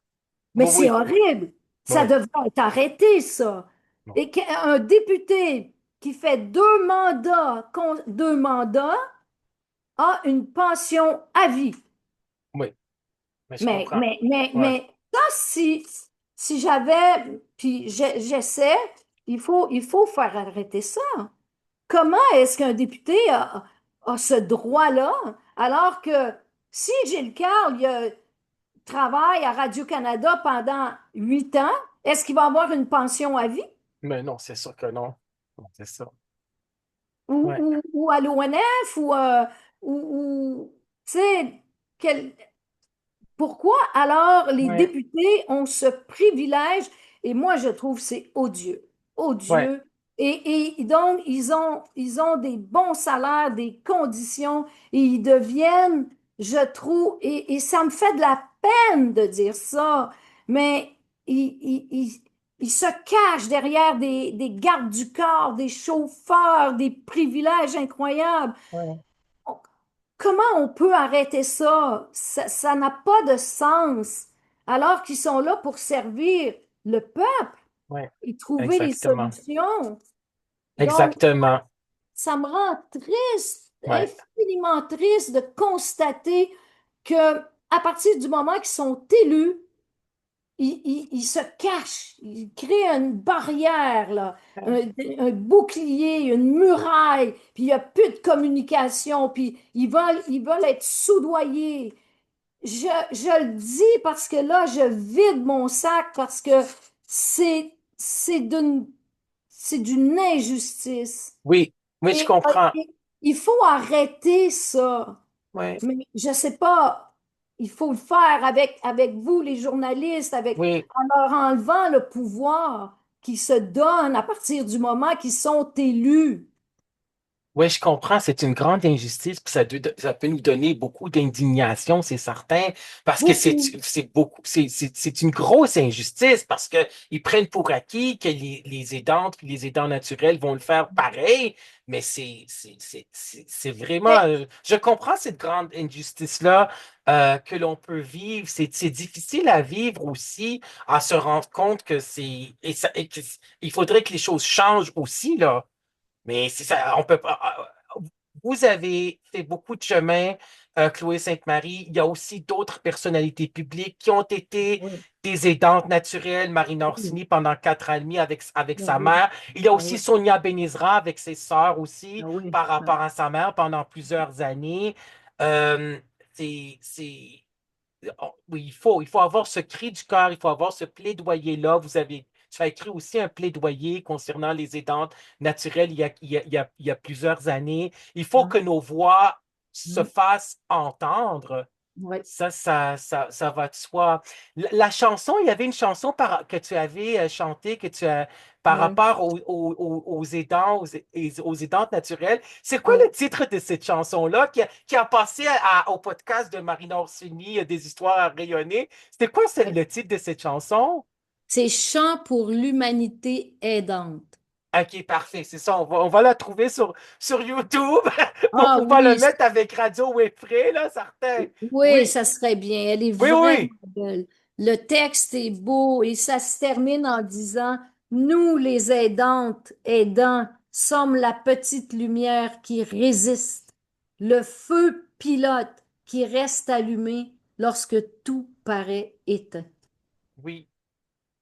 S2: Mais
S1: Oui,
S2: c'est
S1: oui,
S2: horrible. Ça
S1: oui,
S2: devrait être arrêté, ça.
S1: non,
S2: Et qu'un député qui fait 2 mandats a une pension à vie.
S1: oui, mais je comprends. Ouais,
S2: Mais ça, si j'avais, puis j'essaie, il faut faire arrêter ça. comment est-ce qu'un député a ce droit-là, alors que si Gilles Carle travaille à Radio-Canada pendant 8 ans, est-ce qu'il va avoir une pension à vie?
S1: Mais non, c'est sûr que non. Non, c'est ça.
S2: Ou,
S1: Ouais,
S2: ou à l'ONF? Tu sais, quel- pourquoi alors les
S1: ouais,
S2: députés ont ce privilège? Et moi, je trouve c'est odieux,
S1: ouais,
S2: odieux. Et donc, ils ont des bons salaires, des conditions, et ils deviennent, je trouve, et ça me fait de la peine de dire ça, mais ils, ils- ils- ils se cachent derrière des gardes du corps, des chauffeurs, des privilèges incroyables.
S1: ouais,
S2: Comment on peut arrêter ça? Ça n'a pas de sens. Alors qu'ils sont là pour servir le peuple
S1: ouais.
S2: et trouver les
S1: Exactement.
S2: solutions. Donc,
S1: Exactement.
S2: ça me rend triste,
S1: Ouais,
S2: infiniment triste de constater que à partir du moment qu'ils sont élus, ils se cachent, ils créent une barrière, là, un bouclier, une muraille, puis il n'y a plus de communication, puis ils veulent être soudoyés. Je le dis parce que là, je vide mon sac parce que c'est d'une injustice.
S1: oui, oui, je comprends.
S2: Et il faut arrêter ça.
S1: Ouais,
S2: Mais je sais pas, il faut le faire avec vous, les journalistes,
S1: oui.
S2: en leur enlevant le pouvoir qui se donne à partir du moment qu'ils sont élus.
S1: Oui, je comprends, c'est une grande injustice, puis ça peut nous donner beaucoup d'indignation, c'est certain, parce que
S2: Beaucoup.
S1: c'est une grosse injustice, parce que ils prennent pour acquis que les aidantes puis les aidants naturels vont le faire pareil, mais c'est vraiment,
S2: Mais,
S1: je comprends cette grande injustice-là que l'on peut vivre. C'est difficile à vivre aussi, à se rendre compte que il faudrait que les choses changent aussi, là. Mais c'est ça, on peut pas. Vous avez fait beaucoup de chemin, Chloé Sainte-Marie. Il y a aussi d'autres personnalités publiques qui ont été
S2: oui,
S1: des aidantes naturelles. Marine
S2: oui,
S1: Orsini pendant 4 ans et demi avec
S2: ah
S1: sa
S2: oui,
S1: mère. Il y a
S2: ah
S1: aussi
S2: oui,
S1: Sonia Benezra avec ses sœurs aussi
S2: ah oui,
S1: par
S2: ah
S1: rapport à sa mère pendant plusieurs années. Euh, c'est, oui, il faut avoir ce cri du cœur, il faut avoir ce plaidoyer-là. Tu as écrit aussi un plaidoyer concernant les aidantes naturelles il y a plusieurs années. Il faut
S2: ah,
S1: que nos voix se
S2: mm,
S1: fassent entendre.
S2: oui,
S1: Ça va de soi. La chanson, il y avait une chanson que tu avais chantée, par
S2: oui.
S1: rapport aux aidants, aux aidantes naturelles. C'est quoi
S2: Oui.
S1: le titre de cette chanson-là qui a passé au podcast de Marina Orsini, des histoires à rayonner? C'était quoi le titre de cette chanson?
S2: C'est Chant pour l'humanité aidante.
S1: Ok, parfait, c'est ça. On va la trouver sur YouTube pour
S2: Ah
S1: pouvoir le
S2: oui,
S1: mettre avec Radio Webfree, là, certain.
S2: oui,
S1: Oui,
S2: ça serait bien. Elle est
S1: oui,
S2: vraiment
S1: oui.
S2: belle. Le texte est beau et ça se termine en disant, nous, les aidantes, aidants, sommes la petite lumière qui résiste, le feu pilote qui reste allumé lorsque tout paraît éteint.
S1: Oui.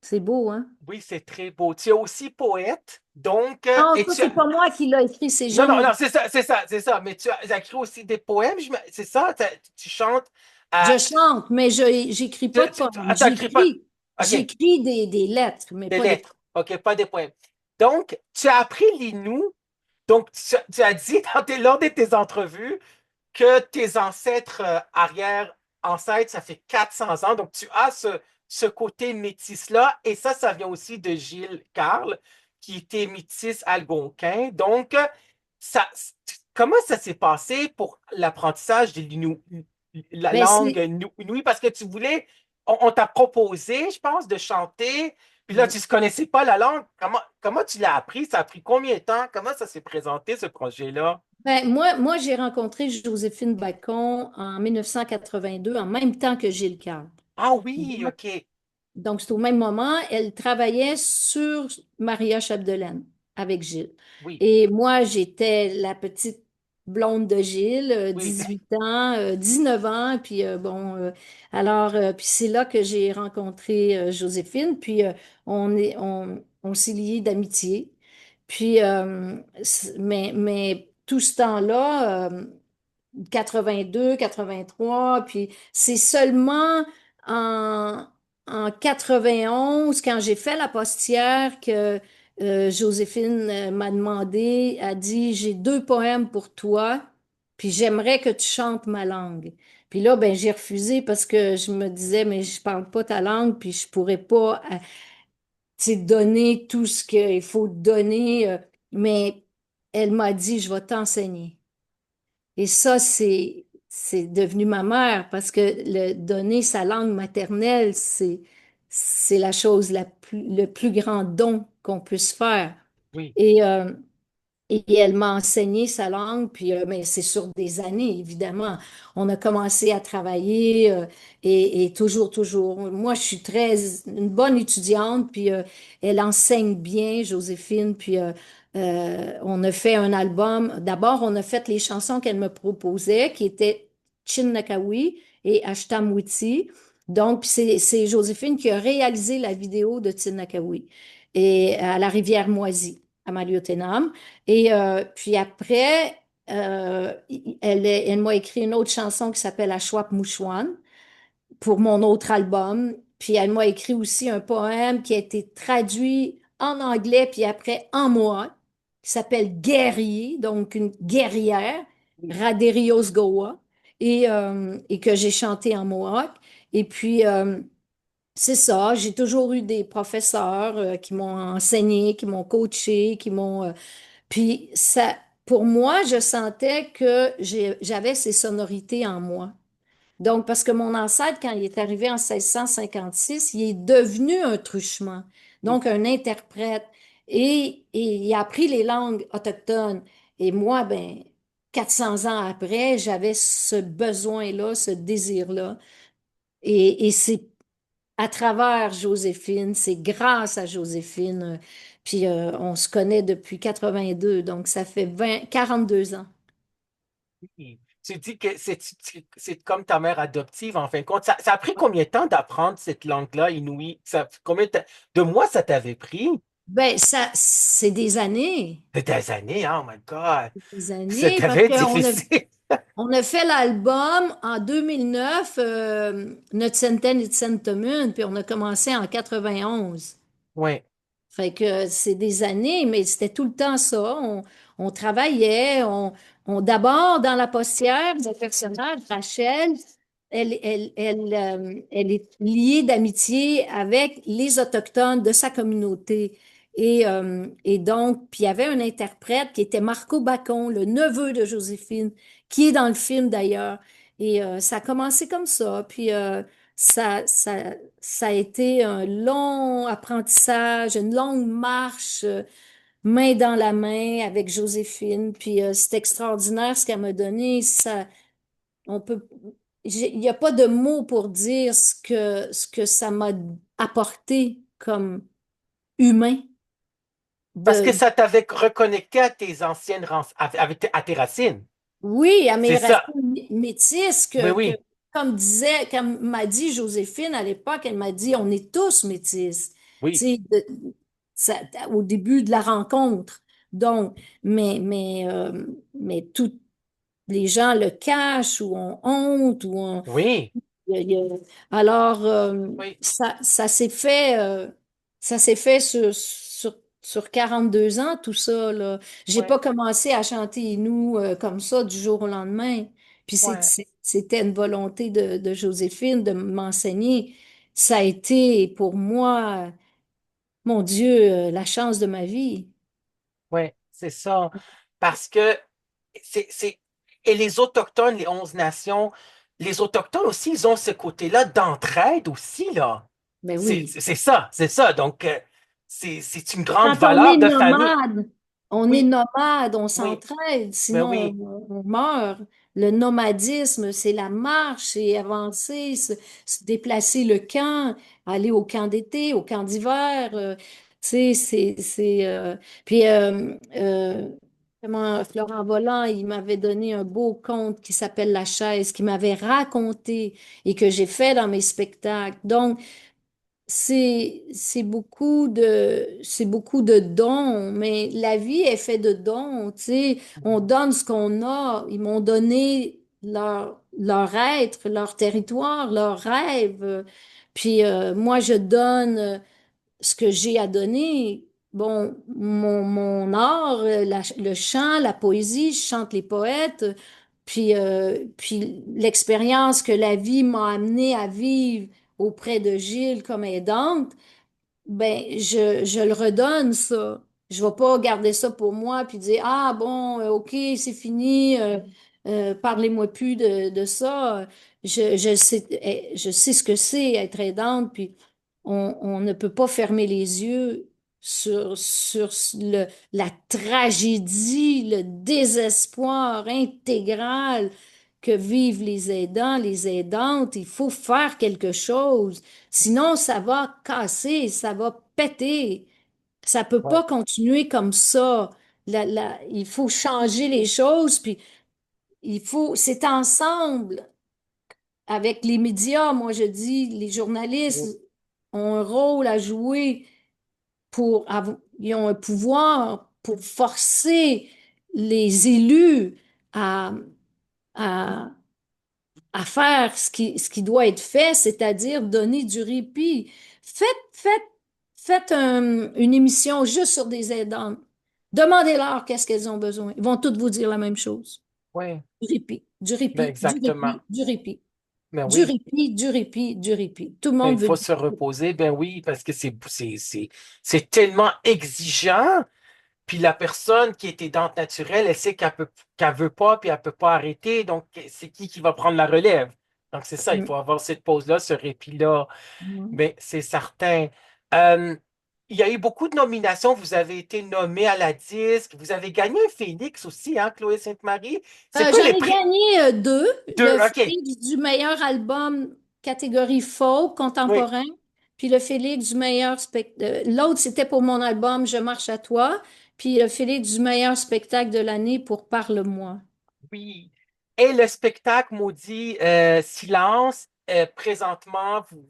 S2: C'est beau, hein?
S1: Oui, c'est très beau. Tu es aussi poète, donc,
S2: Non,
S1: et
S2: ça,
S1: tu as...
S2: c'est pas moi qui l'a écrit, c'est
S1: Non, non,
S2: Jeanne.
S1: non, c'est ça, c'est ça, c'est ça. Mais tu as écrit aussi des poèmes, c'est ça? Tu chantes
S2: Je
S1: à...
S2: chante, mais je j'écris pas de poèmes.
S1: T'écris pas... OK,
S2: J'écris des lettres, mais
S1: des
S2: pas des poèmes.
S1: lettres. OK, pas des poèmes. Donc, tu as appris l'Innu. Donc, tu as dit lors de tes entrevues que tes ancêtres, arrière-ancêtres, ça fait 400 ans. Donc, tu as ce côté métis-là. Et ça vient aussi de Gilles Carle, qui était métis algonquin. Donc, ça, comment ça s'est passé pour l'apprentissage de la
S2: Ben,
S1: langue
S2: c'est,
S1: Inouï? Parce que tu voulais, on t'a proposé, je pense, de chanter. Puis là,
S2: ouais.
S1: tu ne connaissais pas la langue. Comment tu l'as appris? Ça a pris combien de temps? Comment ça s'est présenté, ce projet-là?
S2: Ben, moi j'ai rencontré Joséphine Bacon en 1982, en même temps que Gilles Carle.
S1: Ah oui, OK.
S2: Donc, c'est au même moment, elle travaillait sur Maria Chapdelaine avec Gilles.
S1: Oui,
S2: Et moi, j'étais la petite blonde de Gilles,
S1: oui,
S2: 18 ans, 19 ans. Puis alors, puis c'est là que j'ai rencontré Joséphine. Puis on s'est liés d'amitié. Puis, mais tout ce temps-là, 82, 83, puis c'est seulement en, en 91, quand j'ai fait la postière, que Joséphine m'a demandé, a dit, j'ai deux poèmes pour toi, puis j'aimerais que tu chantes ma langue. Puis là, ben, j'ai refusé parce que je me disais, mais je parle pas ta langue, puis je pourrais pas, tu sais, donner tout ce qu'il faut donner. Mais elle m'a dit, je vais t'enseigner. Et ça, c'est devenu ma mère parce que donner sa langue maternelle, c'est la chose le plus grand don qu'on puisse faire.
S1: Oui,
S2: Et, euh, et elle m'a enseigné sa langue, puis mais c'est sur des années, évidemment. On a commencé à travailler et toujours, toujours. Moi, je suis une bonne étudiante, puis elle enseigne bien, Joséphine, puis on a fait un album. D'abord, on a fait les chansons qu'elle me proposait, qui étaient Chinakawi et Ashtamwiti. Donc, puis c'est Joséphine qui a réalisé la vidéo de Chinakawi et à la rivière Moisy, à Maliotenam. Et puis après, elle m'a écrit une autre chanson qui s'appelle Ashwap Mouchouane pour mon autre album. Puis elle m'a écrit aussi un poème qui a été traduit en anglais, puis après en mohawk, qui s'appelle Guerrier, donc une guerrière,
S1: oui,
S2: Raderios Goa, et que j'ai chanté en mohawk. Et puis, c'est ça, j'ai toujours eu des professeurs qui m'ont enseigné, qui m'ont coaché, puis ça, pour moi, je sentais que j'avais ces sonorités en moi. Donc, parce que mon ancêtre, quand il est arrivé en 1656, il est devenu un truchement,
S1: oui,
S2: donc un interprète, et il a appris les langues autochtones. Et moi, ben, 400 ans après, j'avais ce besoin-là, ce désir-là. Et c'est à travers Joséphine, c'est grâce à Joséphine. Puis on se connaît depuis 82, donc ça fait 42 ans.
S1: oui. Tu dis que c'est comme ta mère adoptive, en fin de compte. Ça a pris combien de temps d'apprendre cette langue-là, Inouï? De mois ça t'avait pris?
S2: Ben, ça, c'est des années.
S1: Des années, oh my God.
S2: Des
S1: Ça
S2: années, parce
S1: devait être
S2: qu'on a,
S1: difficile.
S2: on a fait l'album en 2009, Notre Centaine et de Centamun, puis on a commencé en 91.
S1: Oui,
S2: Fait que c'est des années, mais c'était tout le temps ça. On travaillait, d'abord dans la postière, le personnage, Rachel, elle est liée d'amitié avec les Autochtones de sa communauté. Et donc, puis il y avait un interprète qui était Marco Bacon, le neveu de Joséphine, qui est dans le film d'ailleurs. Et ça a commencé comme ça. Puis ça, ça, ça a été un long apprentissage, une longue marche, main dans la main avec Joséphine. Puis c'est extraordinaire ce qu'elle m'a donné. Ça, on peut, il n'y a pas de mots pour dire ce que ça m'a apporté comme humain.
S1: parce que
S2: De,
S1: ça t'avait reconnecté à tes à tes racines.
S2: oui, à
S1: C'est
S2: mes
S1: ça.
S2: racines métisses
S1: Oui,
S2: que,
S1: oui,
S2: comme m'a dit Joséphine à l'époque, elle m'a dit, on est tous métis. Tu
S1: oui,
S2: sais, ça- au début de la rencontre. Donc, mais tous les gens le cachent ou ont honte ou ont,
S1: oui,
S2: il y a- alors,
S1: oui,
S2: ça s'est fait sur 42 ans, tout ça, là. J'ai
S1: oui,
S2: pas commencé à chanter nous comme ça du jour au lendemain. Puis
S1: oui.
S2: c'était une volonté de Joséphine de m'enseigner. Ça a été pour moi, mon Dieu, la chance de ma vie.
S1: Oui, c'est ça. Parce que c'est. Et les Autochtones, les 11 nations, les Autochtones aussi, ils ont ce côté-là d'entraide aussi, là.
S2: Ben oui.
S1: C'est ça, c'est ça. Donc, c'est une grande
S2: Quand on est
S1: valeur de famille. Oui,
S2: nomade, on
S1: oui,
S2: s'entraide,
S1: ben
S2: sinon
S1: oui,
S2: on meurt. Le nomadisme, c'est la marche, c'est avancer, se déplacer le camp, aller au camp d'été, au camp d'hiver. Tu sais, puis, Florent Volant, il m'avait donné un beau conte qui s'appelle La chaise, qui m'avait raconté et que j'ai fait dans mes spectacles. Donc, c'est beaucoup de dons, mais la vie est faite de dons, tu sais. On
S1: Mhm.
S2: donne ce qu'on a. Ils m'ont donné leur être, leur territoire, leurs rêves. Puis moi, je donne ce que j'ai à donner. Bon, mon art, le chant, la poésie, je chante les poètes. Puis l'expérience que la vie m'a amené à vivre auprès de Gilles comme aidante, ben, je le redonne, ça. Je vais pas garder ça pour moi puis dire, ah bon, OK, c'est fini, parlez-moi plus de ça. Je sais ce que c'est être aidante, puis on ne peut pas fermer les yeux sur la tragédie, le désespoir intégral que vivent les aidants, les aidantes. Il faut faire quelque chose. Sinon, ça va casser, ça va péter. Ça peut
S1: Ouais.
S2: pas continuer comme ça. Il faut changer les choses, puis c'est ensemble avec les médias. Moi, je dis, les
S1: Oui.
S2: journalistes ont un rôle à jouer ils ont un pouvoir pour forcer les élus à, à, à faire ce qui doit être fait, c'est-à-dire donner du répit. Faites, faites, une émission juste sur des aidantes. Demandez-leur qu'est-ce qu'elles ont besoin. Ils vont toutes vous dire la même chose.
S1: Oui.
S2: Du répit, du
S1: Ben
S2: répit, du
S1: exactement.
S2: répit, du répit,
S1: Ben
S2: du
S1: oui.
S2: répit, du répit, du répit. Tout le
S1: Ben,
S2: monde
S1: il
S2: veut
S1: faut
S2: du
S1: se
S2: répit.
S1: reposer. Ben oui, parce que c'est tellement exigeant. Puis la personne qui est aidante naturelle, elle sait qu'elle veut pas, puis elle peut pas arrêter. Donc, c'est qui va prendre la relève? Donc, c'est ça, il
S2: Mm.
S1: faut avoir cette pause-là, ce répit-là.
S2: Mm.
S1: Mais c'est certain. Euh, il y a eu beaucoup de nominations. Vous avez été nommé à la disque. Vous avez gagné un Phoenix aussi, hein, Chloé Sainte-Marie? C'est quoi
S2: J'en
S1: les
S2: ai
S1: prix?
S2: gagné deux.
S1: Deux,
S2: Le
S1: OK.
S2: Félix du meilleur album catégorie folk
S1: Oui,
S2: contemporain, puis le Félix du meilleur spectacle. L'autre, c'était pour mon album Je marche à toi, puis le Félix du meilleur spectacle de l'année pour Parle-moi.
S1: oui. Et le spectacle maudit Silence, présentement, vous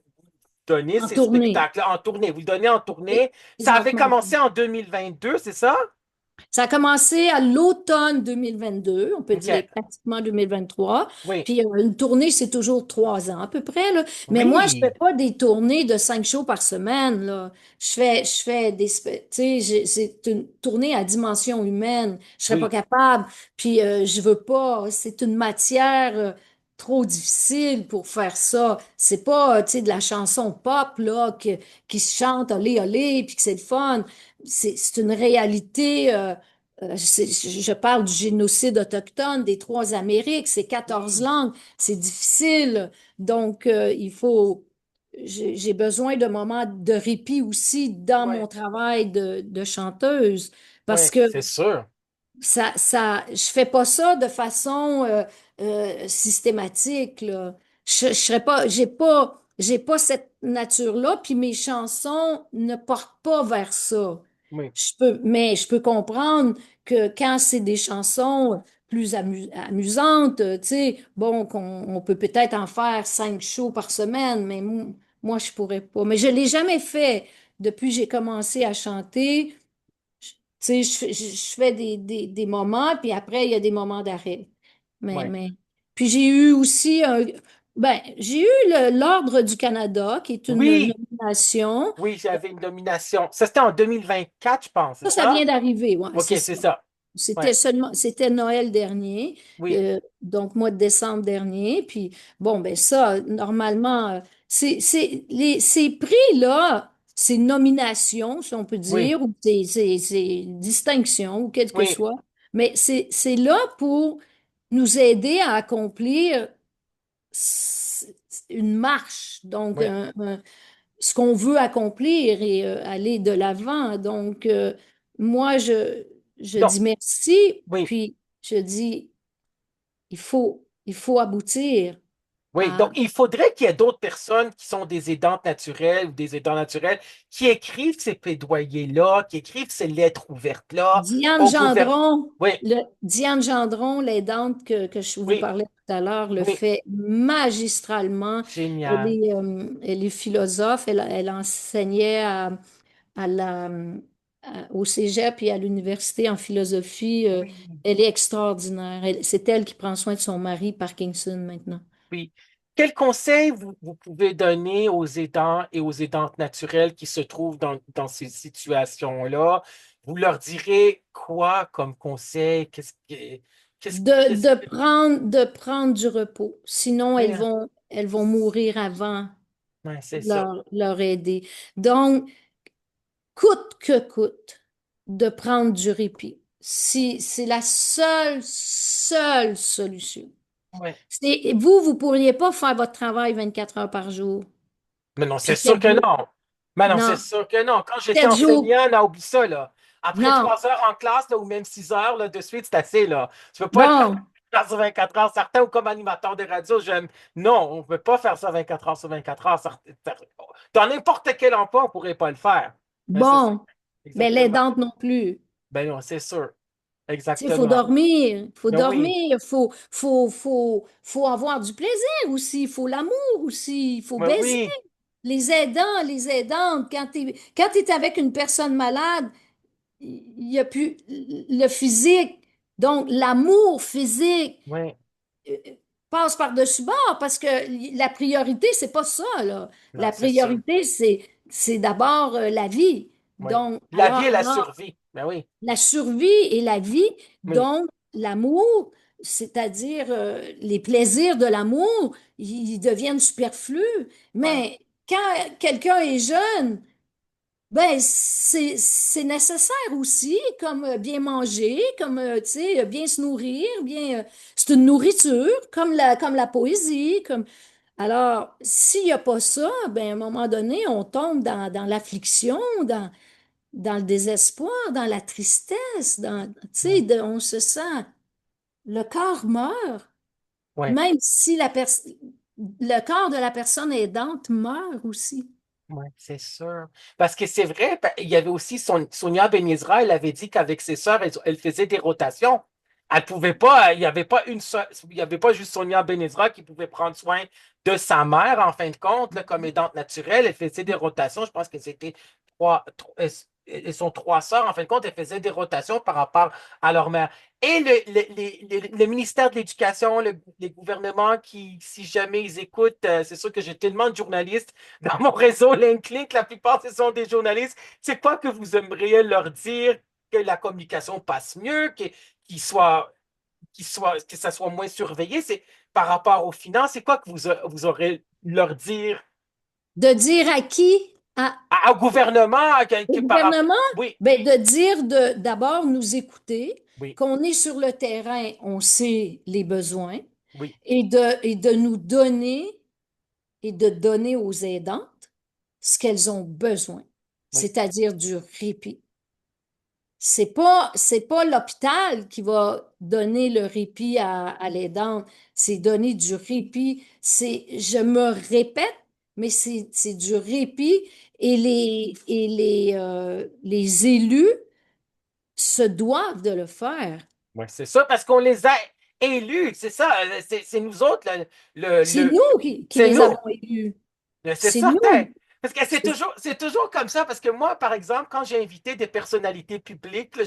S1: donnez
S2: En
S1: ces
S2: tournée.
S1: spectacles en tournée. Vous le donnez en
S2: Oui,
S1: tournée. Ça avait
S2: présentement.
S1: commencé en 2022, c'est ça?
S2: Ça a commencé à l'automne 2022, on peut dire
S1: OK.
S2: pratiquement 2023.
S1: Oui,
S2: Puis une tournée, c'est toujours 3 ans à peu près, là. Mais moi, je fais
S1: oui,
S2: pas des tournées de 5 shows par semaine, là. Je fais tu sais, c'est une tournée à dimension humaine. Je serais pas
S1: oui,
S2: capable. Puis je veux pas. C'est une matière trop difficile pour faire ça. C'est pas, tu sais, de la chanson pop, là, qui se chante olé olé, puis que c'est le fun. C'est une réalité. Je parle du génocide autochtone des trois Amériques, c'est 14
S1: oui,
S2: langues, c'est difficile. Donc, j'ai besoin de moments de répit aussi dans
S1: oui,
S2: mon travail de chanteuse
S1: oui,
S2: parce que
S1: c'est sûr.
S2: je fais pas ça de façon systématique, là. Je serais pas, j'ai pas cette nature-là, puis mes chansons ne portent pas vers ça.
S1: Oui,
S2: Mais je peux comprendre que quand c'est des chansons plus amusantes, tu sais, bon, on peut peut-être en faire 5 shows par semaine, mais moi, je pourrais pas. Mais je l'ai jamais fait depuis que j'ai commencé à chanter. Tu sais, je fais des moments, puis après, il y a des moments d'arrêt.
S1: oui,
S2: Mais, puis j'ai eu aussi j'ai eu l'Ordre du Canada, qui est une
S1: oui,
S2: nomination.
S1: oui, j'avais une nomination. Ça, c'était en 2024, je pense, c'est
S2: Ça vient
S1: ça?
S2: d'arriver, ouais,
S1: OK,
S2: c'est
S1: c'est
S2: ça.
S1: ça. Ouais,
S2: C'était Noël dernier,
S1: oui,
S2: donc mois de décembre dernier. Puis bon, ben ça, normalement, ces prix-là, ces nominations, si on peut
S1: oui,
S2: dire, ou ces distinctions, ou quel que
S1: oui,
S2: soit, mais c'est là pour nous aider à accomplir s- une marche, donc
S1: oui.
S2: ce qu'on veut accomplir et aller de l'avant. Donc, moi, je
S1: Donc,
S2: dis merci,
S1: oui,
S2: puis je dis, il faut aboutir.
S1: Oui, donc il faudrait qu'il y ait d'autres personnes qui sont des aidantes naturelles ou des aidants naturels qui écrivent ces plaidoyers-là, qui écrivent ces lettres ouvertes-là
S2: Diane
S1: au gouvernement.
S2: Gendron,
S1: Oui,
S2: Diane Gendron, l'aidante que je vous
S1: oui,
S2: parlais tout à l'heure, le
S1: oui,
S2: fait magistralement.
S1: génial.
S2: Elle est philosophe, elle enseignait au cégep et à l'université en philosophie.
S1: Oui,
S2: Elle est extraordinaire. C'est elle qui prend soin de son mari Parkinson maintenant.
S1: oui. Quel conseil vous pouvez donner aux aidants et aux aidantes naturelles qui se trouvent dans ces situations-là? Vous leur direz quoi comme conseil? Qu'est-ce, qu'est-ce que...
S2: De prendre du repos. Sinon,
S1: Oui, hein?
S2: elles vont mourir avant
S1: Ouais, c'est ça.
S2: leur aider. Donc, coûte que coûte, de prendre du répit. Si c'est la seule solution.
S1: Ouais.
S2: Vous pourriez pas faire votre travail 24 heures par jour,
S1: Mais non, c'est
S2: puis
S1: sûr
S2: 7
S1: que
S2: jours.
S1: non. Mais non, c'est
S2: Non,
S1: sûr que non. Quand j'étais
S2: 7 jours.
S1: enseignant, là, oublie ça, là. Après
S2: Non.
S1: 3 heures en classe, là, ou même 6 heures, là, de suite, c'est assez, là. Tu peux pas être là
S2: Bon,
S1: 24 heures sur 24 heures. Certains, ou comme animateur de radio, j'aime. Non, on ne peut pas faire ça 24 heures sur 24 heures. Dans n'importe quel emploi, on ne pourrait pas le faire. Mais c'est ça.
S2: bon. Mais
S1: Exactement.
S2: l'aidante non plus.
S1: Ben non, c'est sûr.
S2: Il faut
S1: Exactement.
S2: dormir, faut
S1: Ben oui.
S2: dormir, faut avoir du plaisir aussi, il faut l'amour aussi, il faut
S1: Ben
S2: baiser.
S1: oui.
S2: Les aidants, les aidantes, quand tu es avec une personne malade, il n'y a plus le physique. Donc, l'amour physique
S1: Oui.
S2: euh, passe par-dessus bord parce que la priorité, c'est pas ça, là.
S1: Non,
S2: La
S1: c'est sûr.
S2: priorité, c'est d'abord la vie.
S1: Oui.
S2: Donc,
S1: La vie et la survie. Ben oui.
S2: la survie et la vie,
S1: Oui.
S2: donc l'amour, c'est-à-dire les plaisirs de l'amour, ils deviennent superflus.
S1: Ouais.
S2: Mais quand quelqu'un est jeune, ben c'est nécessaire aussi, comme bien manger, comme tu sais, bien se nourrir, bien c'est une nourriture, comme la poésie, comme alors s'il n'y a pas ça, ben à un moment donné, on tombe dans l'affliction, dans le désespoir, dans la tristesse, tu sais,
S1: Oui.
S2: on se sent, le corps meurt,
S1: Ouais.
S2: même si le corps de la personne aidante meurt aussi.
S1: Oui, c'est sûr. Parce que c'est vrai, il y avait aussi Sonia Benezra, elle avait dit qu'avec ses sœurs, elle faisait des rotations. Elle pouvait pas, il n'y avait pas il y avait pas juste Sonia Benezra qui pouvait prendre soin de sa mère, en fin de compte, là, comme aidante naturelle. Elle faisait des rotations. Je pense que c'était elles sont trois sœurs. En fin de compte, elles faisaient des rotations par rapport à leur mère. Et le ministère de l'Éducation, les gouvernements qui, si jamais ils écoutent, c'est sûr que j'ai tellement de journalistes dans mon réseau LinkedIn, la plupart, ce sont des journalistes. C'est quoi que vous aimeriez leur dire que la communication passe mieux, que ça soit moins surveillé? C'est par rapport aux finances, c'est quoi que vous aurez leur dire
S2: De dire à qui?
S1: au gouvernement,
S2: Au
S1: par rapport.
S2: gouvernement?
S1: Oui,
S2: Ben, de dire d'abord nous écouter,
S1: oui,
S2: qu'on est sur le terrain, on sait les besoins,
S1: oui,
S2: et de nous donner et de donner aux aidantes ce qu'elles ont besoin,
S1: oui,
S2: c'est-à-dire du répit. C'est pas l'hôpital qui va donner le répit à l'aidante, c'est donner du répit. Je me répète, mais c'est du répit les élus se doivent de le faire.
S1: oui, c'est ça, parce qu'on les a élus, c'est ça, c'est nous autres, le,
S2: C'est
S1: le-
S2: nous qui
S1: c'est
S2: les
S1: nous.
S2: avons élus.
S1: C'est
S2: C'est
S1: certain.
S2: nous.
S1: Parce que c'est toujours comme ça. Parce que moi, par exemple, quand j'ai invité des personnalités publiques, là,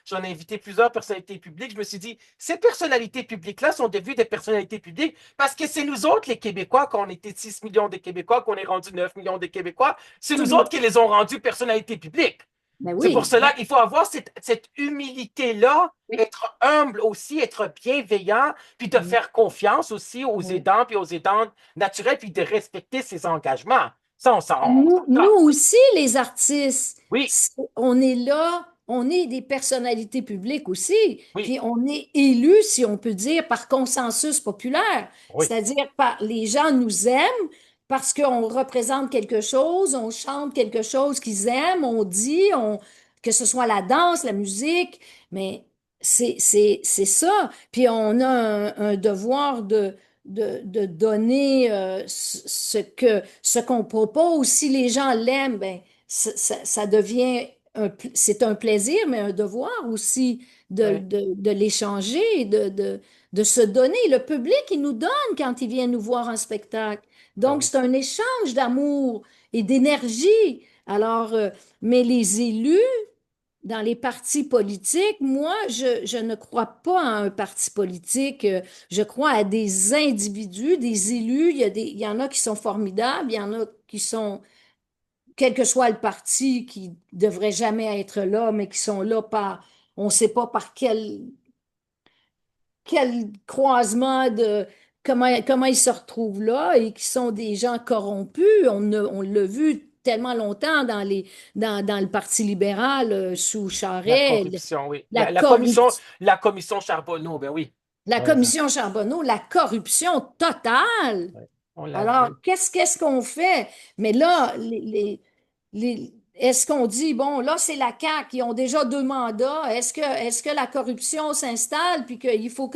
S1: j'en ai invité plusieurs personnalités publiques, je me suis dit, ces personnalités publiques-là sont devenues des personnalités publiques parce que c'est nous autres, les Québécois, qu'on était 6 millions de Québécois, qu'on est rendu 9 millions de Québécois, c'est nous autres
S2: Tout-
S1: qui les ont rendus personnalités publiques.
S2: Ben
S1: C'est pour
S2: oui.
S1: cela qu'il faut avoir cette humilité-là, être humble aussi, être bienveillant, puis de
S2: Oui.
S1: faire confiance aussi aux
S2: Oui.
S1: aidants puis aux aidantes naturelles, puis de respecter ses engagements. Ça, on
S2: Nous
S1: s'entend.
S2: aussi, les artistes,
S1: Oui,
S2: on est là, on est des personnalités publiques aussi,
S1: oui,
S2: puis on est élus, si on peut dire, par consensus populaire,
S1: oui,
S2: c'est-à-dire par les gens nous aiment parce qu'on représente quelque chose, on chante quelque chose qu'ils aiment, on dit, que ce soit la danse, la musique, mais c'est ça. Puis on a un devoir de donner ce qu'on propose. Si les gens l'aiment, ben, ça devient c'est un plaisir, mais un devoir aussi
S1: Ouais.
S2: de l'échanger, de se donner. Le public, il nous donne quand il vient nous voir en spectacle.
S1: Ben
S2: Donc,
S1: oui.
S2: c'est un échange d'amour et d'énergie. Alors, mais les élus, dans les partis politiques, moi, je ne crois pas à un parti politique. Je crois à des individus, des élus. Il y en a qui sont formidables, il y en a qui sont, quel que soit le parti, qui devrait jamais être là, mais qui sont là par, on ne sait pas par quel croisement de, comment ils se retrouvent là et qui sont des gens corrompus. On l'a vu tellement longtemps dans le Parti libéral sous
S1: La
S2: Charest,
S1: corruption, oui.
S2: la
S1: La
S2: corruption.
S1: la commission Charbonneau, ben oui.
S2: La
S1: Ouais,
S2: commission Charbonneau, la corruption totale.
S1: ouais. On l'a
S2: Alors,
S1: vu.
S2: qu'est-ce qu'on fait? Mais là, est-ce qu'on dit, bon, là, c'est la CAQ, ils ont déjà 2 mandats. Est-ce que la corruption s'installe, puis qu'il faut,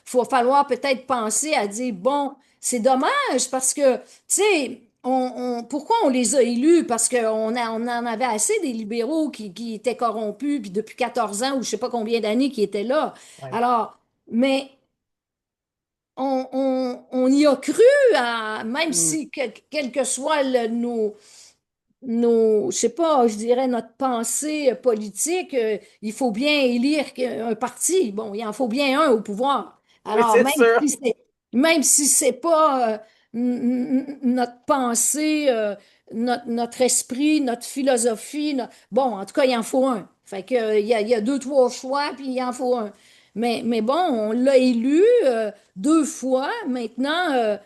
S2: faut falloir peut-être penser à dire, bon, c'est dommage parce que, tu sais, pourquoi on les a élus? Parce on en avait assez des libéraux qui étaient corrompus, puis depuis 14 ans ou je sais pas combien d'années qui étaient là.
S1: Ouais.
S2: Alors, mais on y a cru, même
S1: Hmm.
S2: si, quel que soit je sais pas, je dirais notre pensée politique, il faut bien élire un parti. Bon, il en faut bien un au pouvoir.
S1: Oui,
S2: Alors,
S1: c'est sûr.
S2: même si c'est pas notre pensée, notre esprit, notre philosophie, bon, en tout cas, il en faut un. Fait que, il y a 2, 3 choix, puis il en faut un. Mais bon, on l'a élu 2 fois. Maintenant,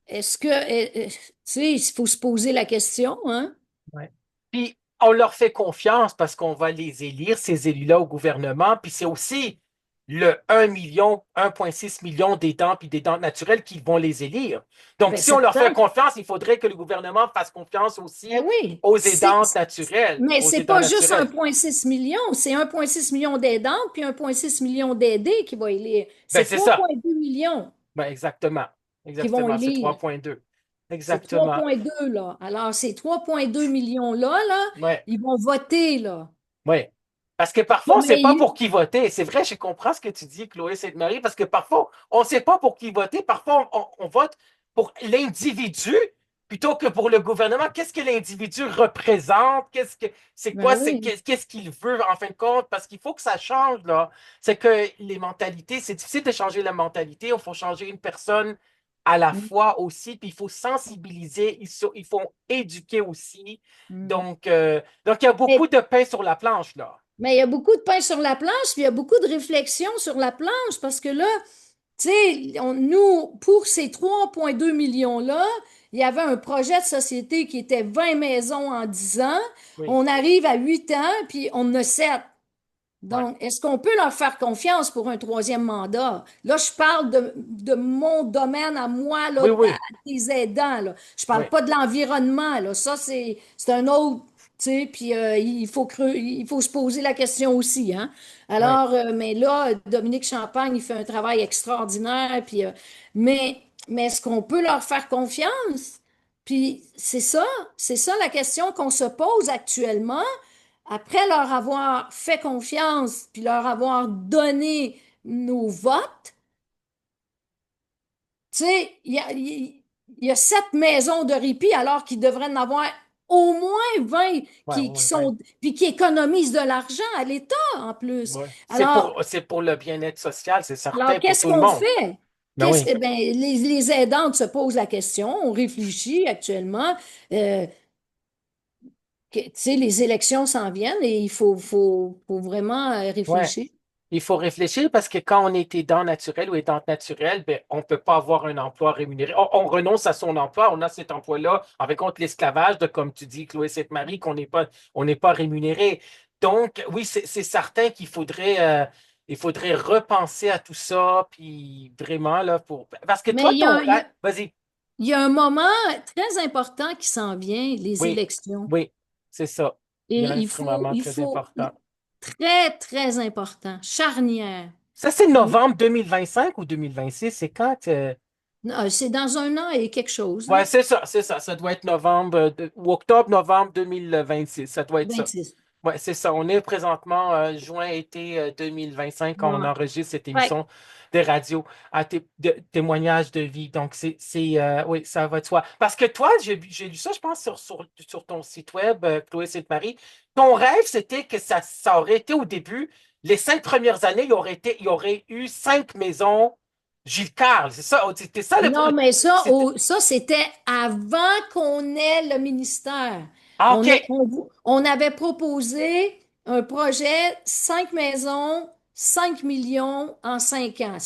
S2: est-ce que, tu sais, il faut se poser la question, hein?
S1: Ouais. Puis on leur fait confiance parce qu'on va les élire, ces élus-là, au gouvernement. Puis c'est aussi le 1 million, 1,6 million d'aidants puis d'aidants naturels qui vont les élire. Donc,
S2: Ben,
S1: si on leur fait
S2: certain.
S1: confiance, il faudrait que le gouvernement fasse confiance
S2: Ben
S1: aussi
S2: oui.
S1: aux aidantes naturelles,
S2: Mais
S1: aux
S2: c'est
S1: aidants
S2: pas juste
S1: naturels.
S2: 1,6 million, c'est 1,6 million d'aidants puis 1,6 million d'aidés qui vont élire.
S1: Ben,
S2: C'est
S1: c'est
S2: trois
S1: ça.
S2: virgule deux millions
S1: Ben, exactement.
S2: qui vont
S1: Exactement. C'est
S2: élire.
S1: 3,2.
S2: C'est trois
S1: Exactement.
S2: virgule deux là. Alors, ces 3,2 millions-là, là,
S1: Ouais.
S2: ils vont voter, là.
S1: Oui. Parce que parfois,
S2: Bon,
S1: on ne sait
S2: mais
S1: pas pour qui voter. C'est vrai, je comprends ce que tu dis, Chloé Sainte-Marie, parce que parfois, on ne sait pas pour qui voter. Parfois, on vote pour l'individu plutôt que pour le gouvernement. Qu'est-ce que l'individu représente? C'est
S2: ben
S1: quoi,
S2: oui.
S1: qu'est-ce qu'il veut en fin de compte? Parce qu'il faut que ça change, là. C'est que les mentalités, c'est difficile de changer la mentalité. Il faut changer une personne à la
S2: Mm,
S1: fois aussi, puis il faut sensibiliser, il faut éduquer aussi.
S2: mm.
S1: Donc, il y a beaucoup
S2: Mais
S1: de pain sur la planche, là.
S2: Mais il y a beaucoup de pain sur la planche, puis il y a beaucoup de réflexion sur la planche, parce que là, tu sais, nous, pour ces 3,2 millions-là, il y avait un projet de société qui était 20 maisons en 10 ans.
S1: Oui,
S2: On arrive à 8 ans, puis on en a 7.
S1: ouais.
S2: Donc, est-ce qu'on peut leur faire confiance pour un troisième mandat? Là, je parle de mon domaine à moi, là,
S1: Oui,
S2: à
S1: oui,
S2: des aidants, là. Je
S1: oui,
S2: parle pas de l'environnement, là. Ça, c'est un autre, tu sais, puis il faut se poser la question aussi, hein.
S1: oui.
S2: Alors, mais là, Dominique Champagne, il fait un travail extraordinaire, puis, mais est-ce qu'on peut leur faire confiance? Puis c'est ça la question qu'on se pose actuellement après leur avoir fait confiance, puis leur avoir donné nos votes, tu sais, il y a 7 maisons de répit alors qu'il devrait en avoir au moins 20
S1: Ouais, au
S2: qui
S1: moins 20.
S2: sont, puis qui économisent de l'argent à l'État en plus.
S1: Ouais.
S2: Alors,
S1: C'est pour le bien-être social, c'est
S2: alors
S1: certain, pour
S2: qu'est-ce
S1: tout le
S2: qu'on
S1: monde.
S2: fait?
S1: Ben oui.
S2: Ben, les aidantes se posent la question, on réfléchit actuellement. Euh, tu sais, les élections s'en viennent et faut vraiment
S1: Ouais.
S2: réfléchir.
S1: Il faut réfléchir parce que quand on est aidant naturel ou aidante naturelle, ben, on ne peut pas avoir un emploi rémunéré. On renonce à son emploi, on a cet emploi-là, avec contre l'esclavage, de, comme tu dis, Chloé Sainte-Marie, on n'est pas rémunéré. Donc, oui, c'est certain il faudrait repenser à tout ça, puis vraiment, là, parce que
S2: Mais
S1: toi, vas-y.
S2: il y a un moment très important qui s'en vient, les
S1: Oui,
S2: élections.
S1: oui, c'est ça. Il y
S2: Et
S1: a un moment
S2: il
S1: très
S2: faut,
S1: important.
S2: très, très important, charnière.
S1: Ça, c'est
S2: Oui.
S1: novembre 2025 ou 2026? C'est quand?
S2: Non, c'est dans un an et quelque chose, là.
S1: Ouais, c'est ça, c'est ça. Ça doit être novembre ou octobre-novembre 2026. Ça doit être ça.
S2: 26.
S1: Ouais, c'est ça. On est présentement juin-été 2025 quand on
S2: Ouais.
S1: enregistre cette
S2: Fait
S1: émission de radio à témoignages de vie. Donc, oui, ça va de soi. Parce que toi, j'ai lu ça, je pense, sur ton site web, Chloé Sainte-Marie. Ton rêve, c'était que ça aurait été au début, les 5 premières années, il y aurait eu 5 maisons Gilles Carle. C'est ça, c'était ça
S2: non, mais
S1: c'était-
S2: ça, c'était avant qu'on ait le ministère.
S1: Ah, OK.
S2: On avait proposé un projet, 5 maisons, 5 millions en 5 ans.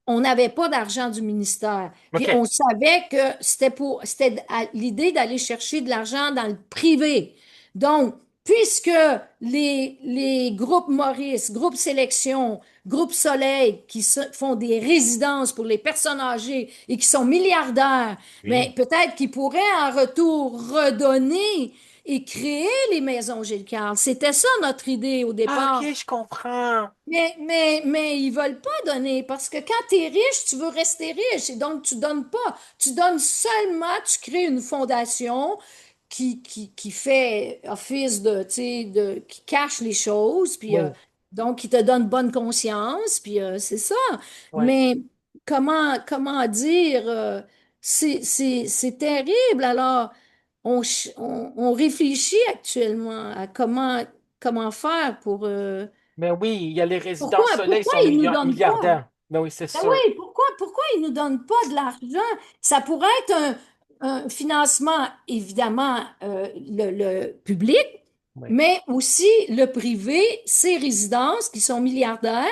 S2: On n'avait pas d'argent du ministère. Puis
S1: OK.
S2: on savait que c'était l'idée d'aller chercher de l'argent dans le privé. Donc, puisque les groupes Maurice, groupe Sélection, groupe Soleil, font des résidences pour les personnes âgées et qui sont milliardaires, mais
S1: Oui.
S2: peut-être qu'ils pourraient en retour redonner et créer les maisons Gilles Carle. C'était ça notre idée au
S1: Ah, OK,
S2: départ.
S1: je comprends.
S2: Mais ils veulent pas donner parce que quand tu es riche, tu veux rester riche et donc tu donnes pas. Tu donnes seulement, tu crées une fondation qui fait office de, tu sais, qui cache les choses, puis
S1: Oui,
S2: donc qui te donne bonne conscience, puis c'est ça.
S1: oui.
S2: Mais comment dire, c'est terrible. Alors, on réfléchit actuellement à comment faire pour
S1: Mais oui, il y a les
S2: pourquoi,
S1: résidences soleil, ils
S2: pourquoi
S1: sont
S2: ils nous donnent pas?
S1: milliardaires. Mais oui, c'est
S2: Ben
S1: sûr.
S2: oui, pourquoi ils nous donnent pas de l'argent? Ça pourrait être un financement, évidemment, le public,
S1: Oui.
S2: mais aussi le privé, ces résidences qui sont milliardaires,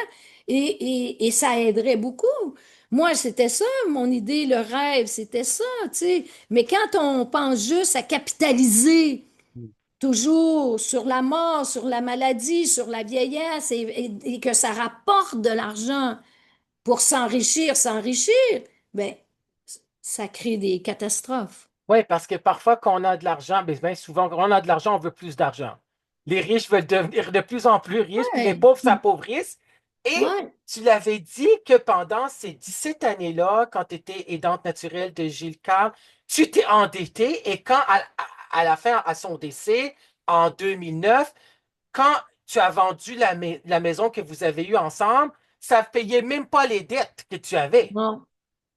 S2: et ça aiderait beaucoup. Moi, c'était ça, mon idée, le rêve, c'était ça, tu sais. Mais quand on pense juste à capitaliser toujours sur la mort, sur la maladie, sur la vieillesse, et que ça rapporte de l'argent, pour s'enrichir, ben, ça crée des catastrophes.
S1: Oui, parce que parfois, quand on a de l'argent, bien souvent, quand on a de l'argent, on veut plus d'argent. Les riches veulent devenir de plus en plus riches, puis les
S2: Ouais,
S1: pauvres s'appauvrissent. Et
S2: ouais,
S1: tu l'avais dit que pendant ces 17 années-là, quand tu étais aidante naturelle de Gilles Carle, tu t'es endettée et quand, à la fin, à son décès, en 2009, quand tu as vendu la maison que vous avez eue ensemble, ça ne payait même pas les dettes que tu avais.
S2: non.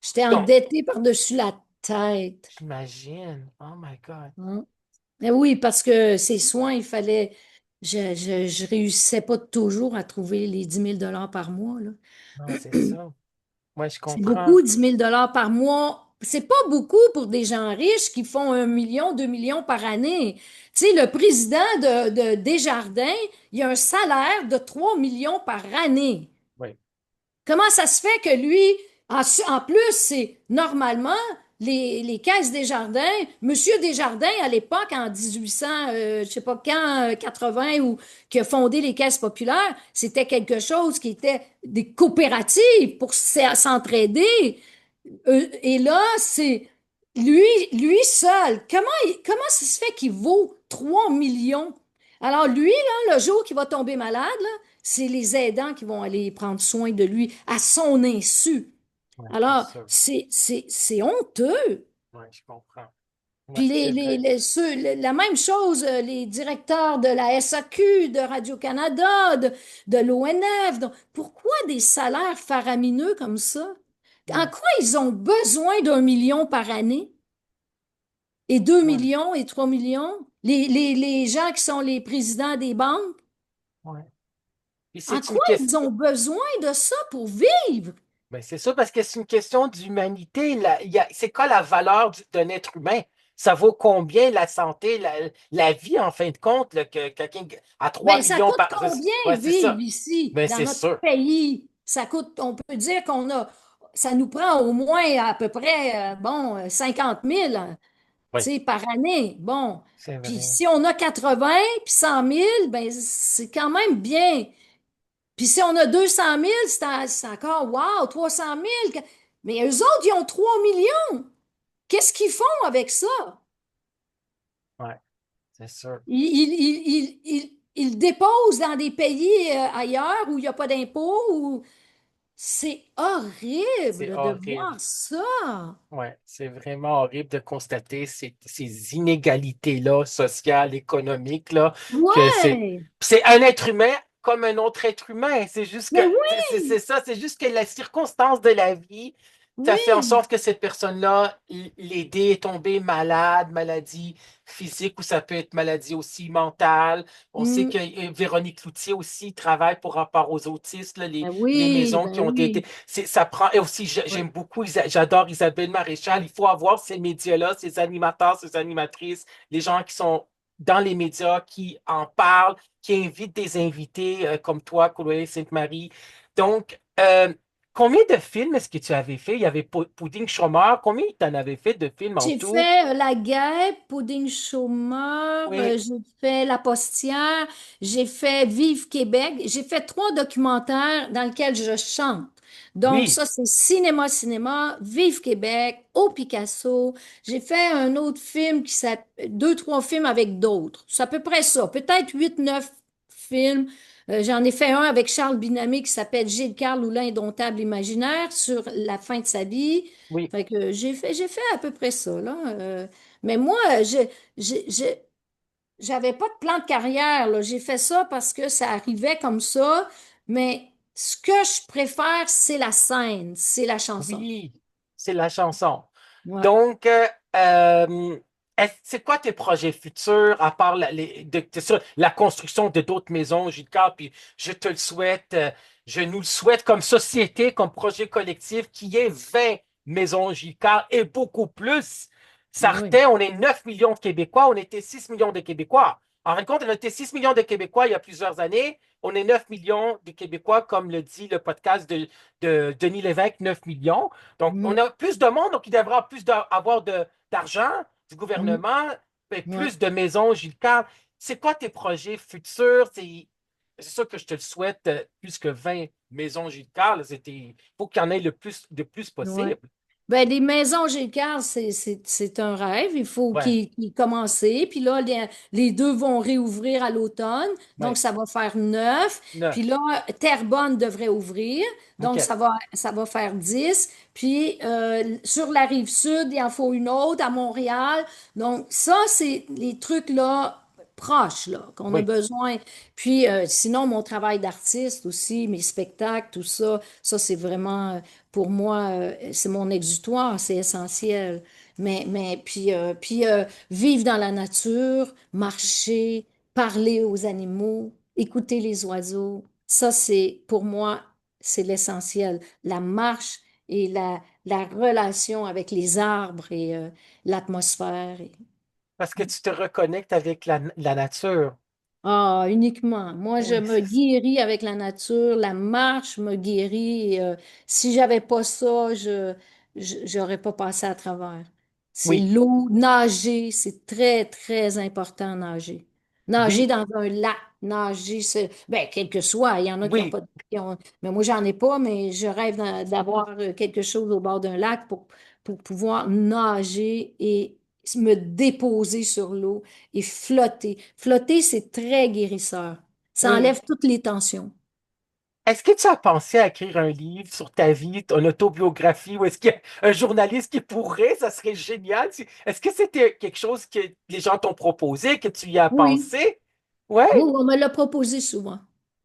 S2: J'étais
S1: Donc,
S2: endettée par-dessus la tête.
S1: j'imagine. Oh my God.
S2: Hein. Mais oui, parce que ces soins, il fallait. Je réussissais pas toujours à trouver les 10 000 $ par mois, là.
S1: Non, c'est ça. Moi, je
S2: C'est
S1: comprends.
S2: beaucoup, 10 000 $ par mois. C'est pas beaucoup pour des gens riches qui font 1 million, 2 millions par année. Tu sais, le président de Desjardins, il a un salaire de 3 millions par année.
S1: Oui.
S2: Comment ça se fait que lui, en plus, c'est normalement les caisses Desjardins, Monsieur Desjardins, à l'époque, en 1800, je sais pas quand, 80, ou qui a fondé les caisses populaires, c'était quelque chose qui était des coopératives pour s'entraider. Et là, c'est lui seul. Comment ça se fait qu'il vaut 3 millions? Alors lui, là, le jour qu'il va tomber malade, là, c'est les aidants qui vont aller prendre soin de lui à son insu.
S1: Ouais, c'est
S2: Alors,
S1: sûr.
S2: c'est honteux.
S1: Ouais, je comprends. Ouais,
S2: Puis
S1: c'est vrai.
S2: la même chose, les directeurs de la SAQ, de Radio-Canada, de l'ONF. Donc, pourquoi des salaires faramineux comme ça? En
S1: Ouais,
S2: quoi ils ont besoin d'1 million par année? Et deux
S1: ouais,
S2: millions et 3 millions? Les gens qui sont les présidents des banques,
S1: ouais. Puis
S2: en
S1: c'est une
S2: quoi
S1: question.
S2: ils ont besoin de ça pour vivre?
S1: Ben, c'est ça parce que c'est une question d'humanité. C'est quoi la valeur d'un être humain? Ça vaut combien la santé, la vie, en fin de compte, là, que quelqu'un à 3
S2: Ben, ça
S1: millions
S2: coûte
S1: par.
S2: combien
S1: Ouais, c'est
S2: vivre
S1: ça.
S2: ici,
S1: Ben,
S2: dans
S1: c'est
S2: notre
S1: sûr.
S2: pays? Ça coûte, on peut dire ça nous prend au moins à peu près, bon, 50 000, hein, tu
S1: Oui,
S2: sais, par année. Bon.
S1: c'est
S2: Puis
S1: vrai.
S2: si on a 80 puis 100 000, ben, c'est quand même bien. Puis si on a 200 000, c'est encore, wow, 300 000. Mais eux autres, ils ont 3 millions. Qu'est-ce qu'ils font avec ça?
S1: Ouais, c'est sûr.
S2: Ils, ils, ils, ils déposent dans des pays ailleurs où il n'y a pas d'impôts. C'est
S1: C'est
S2: horrible de
S1: horrible.
S2: voir ça.
S1: Ouais, c'est vraiment horrible de constater ces inégalités-là, sociales, économiques, là, que
S2: Ouais,
S1: c'est un être humain comme un autre être humain. C'est juste que,
S2: mais
S1: c'est
S2: oui,
S1: ça, c'est juste que la circonstance de la vie, ça fait en
S2: oui.
S1: sorte que cette personne-là, l'aider est tombée malade, maladie physique, ou ça peut être maladie aussi mentale. On sait
S2: Mm.
S1: que Véronique Cloutier aussi travaille pour rapport aux autistes, là,
S2: Ben
S1: les
S2: oui,
S1: maisons qui
S2: ben
S1: ont été
S2: oui.
S1: ça prend, et aussi,
S2: Ouais.
S1: j'aime beaucoup, j'adore Isabelle Maréchal. Il faut avoir ces médias-là, ces animateurs, ces animatrices, les gens qui sont dans les médias, qui en parlent, qui invitent des invités comme toi, Chloé Sainte-Marie. Donc, combien de films est-ce que tu avais fait? Il y avait Pudding Chômeur. Combien tu en avais fait de films en
S2: J'ai
S1: tout?
S2: fait La Guêpe, Pudding Chômeur,
S1: Oui,
S2: j'ai fait La Postière, j'ai fait Vive Québec. J'ai fait 3 documentaires dans lesquels je chante. Donc,
S1: oui,
S2: ça, c'est cinéma, cinéma, Vive Québec, au Picasso. J'ai fait un autre film qui s'appelle, 2, 3 films avec d'autres. C'est à peu près ça. Peut-être 8, 9 films. J'en ai fait un avec Charles Binamé qui s'appelle Gilles Carle ou l'Indomptable Imaginaire sur la fin de sa vie.
S1: oui.
S2: Fait que j'ai fait à peu près ça, là. Mais moi, j'ai- j'ai- j'avais pas de plan de carrière, là. J'ai fait ça parce que ça arrivait comme ça. Mais ce que je préfère, c'est la scène, c'est la chanson.
S1: Oui, c'est la chanson.
S2: Ouais.
S1: Donc, c'est quoi tes projets futurs à part la construction de d'autres maisons, Gilles? Puis je te le souhaite, je nous le souhaite comme société, comme projet collectif, qu'il y ait 20 maisons Gilles et beaucoup plus.
S2: Ben oui.
S1: Certains, on est 9 millions de Québécois, on était 6 millions de Québécois. En fin de compte, on était 6 millions de Québécois il y a plusieurs années. On est 9 millions de Québécois, comme le dit le podcast de Denis Lévesque, 9 millions. Donc, on
S2: Mm,
S1: a plus de monde, donc il devra avoir d'argent du
S2: mm,
S1: gouvernement, et
S2: ouais.
S1: plus de maisons, Gilles Carle. C'est quoi tes projets futurs? C'est sûr que je te le souhaite, plus que 20 maisons, Gilles Carle. Il faut qu'il y en ait le plus
S2: Ouais.
S1: possible.
S2: Ben, les maisons Gilles, c'est un rêve. Il faut
S1: Ouais,
S2: qu'il commence. Puis là, les deux vont réouvrir à l'automne. Donc,
S1: ouais.
S2: ça va faire 9. Puis
S1: 9.
S2: là, Terrebonne devrait ouvrir. Donc,
S1: OK.
S2: ça va faire 10. Puis, sur la rive sud, il en faut une autre à Montréal. Donc, ça, c'est les trucs là proches là, qu'on a
S1: Oui.
S2: besoin. Puis, sinon, mon travail d'artiste aussi, mes spectacles, tout ça, ça, c'est vraiment pour moi, c'est mon exutoire, c'est essentiel. Puis, vivre dans la nature, marcher, parler aux animaux, écouter les oiseaux, ça, c'est, pour moi, c'est l'essentiel. La marche et la relation avec les arbres et l'atmosphère.
S1: Parce que tu te reconnectes avec la nature.
S2: Ah, uniquement. Moi, je
S1: Oui,
S2: me
S1: c'est ça.
S2: guéris avec la nature. La marche me guérit. Si j'avais pas ça, j'aurais pas passé à travers. C'est
S1: Oui,
S2: l'eau, nager, c'est très, très important nager. Nager
S1: oui,
S2: dans un lac, nager, ben, quel que soit. Il y en a qui ont
S1: oui.
S2: pas, mais moi, j'en ai pas, mais je rêve d'avoir quelque chose au bord d'un lac pour pouvoir nager et me déposer sur l'eau et flotter. Flotter, c'est très guérisseur. Ça
S1: Oui.
S2: enlève toutes les tensions.
S1: Est-ce que tu as pensé à écrire un livre sur ta vie, ton autobiographie, ou est-ce qu'il y a un journaliste qui pourrait? Ça serait génial. Est-ce que c'était quelque chose que les gens t'ont proposé, que tu y as
S2: Oui,
S1: pensé? Ouais,
S2: oui, on me l'a proposé souvent.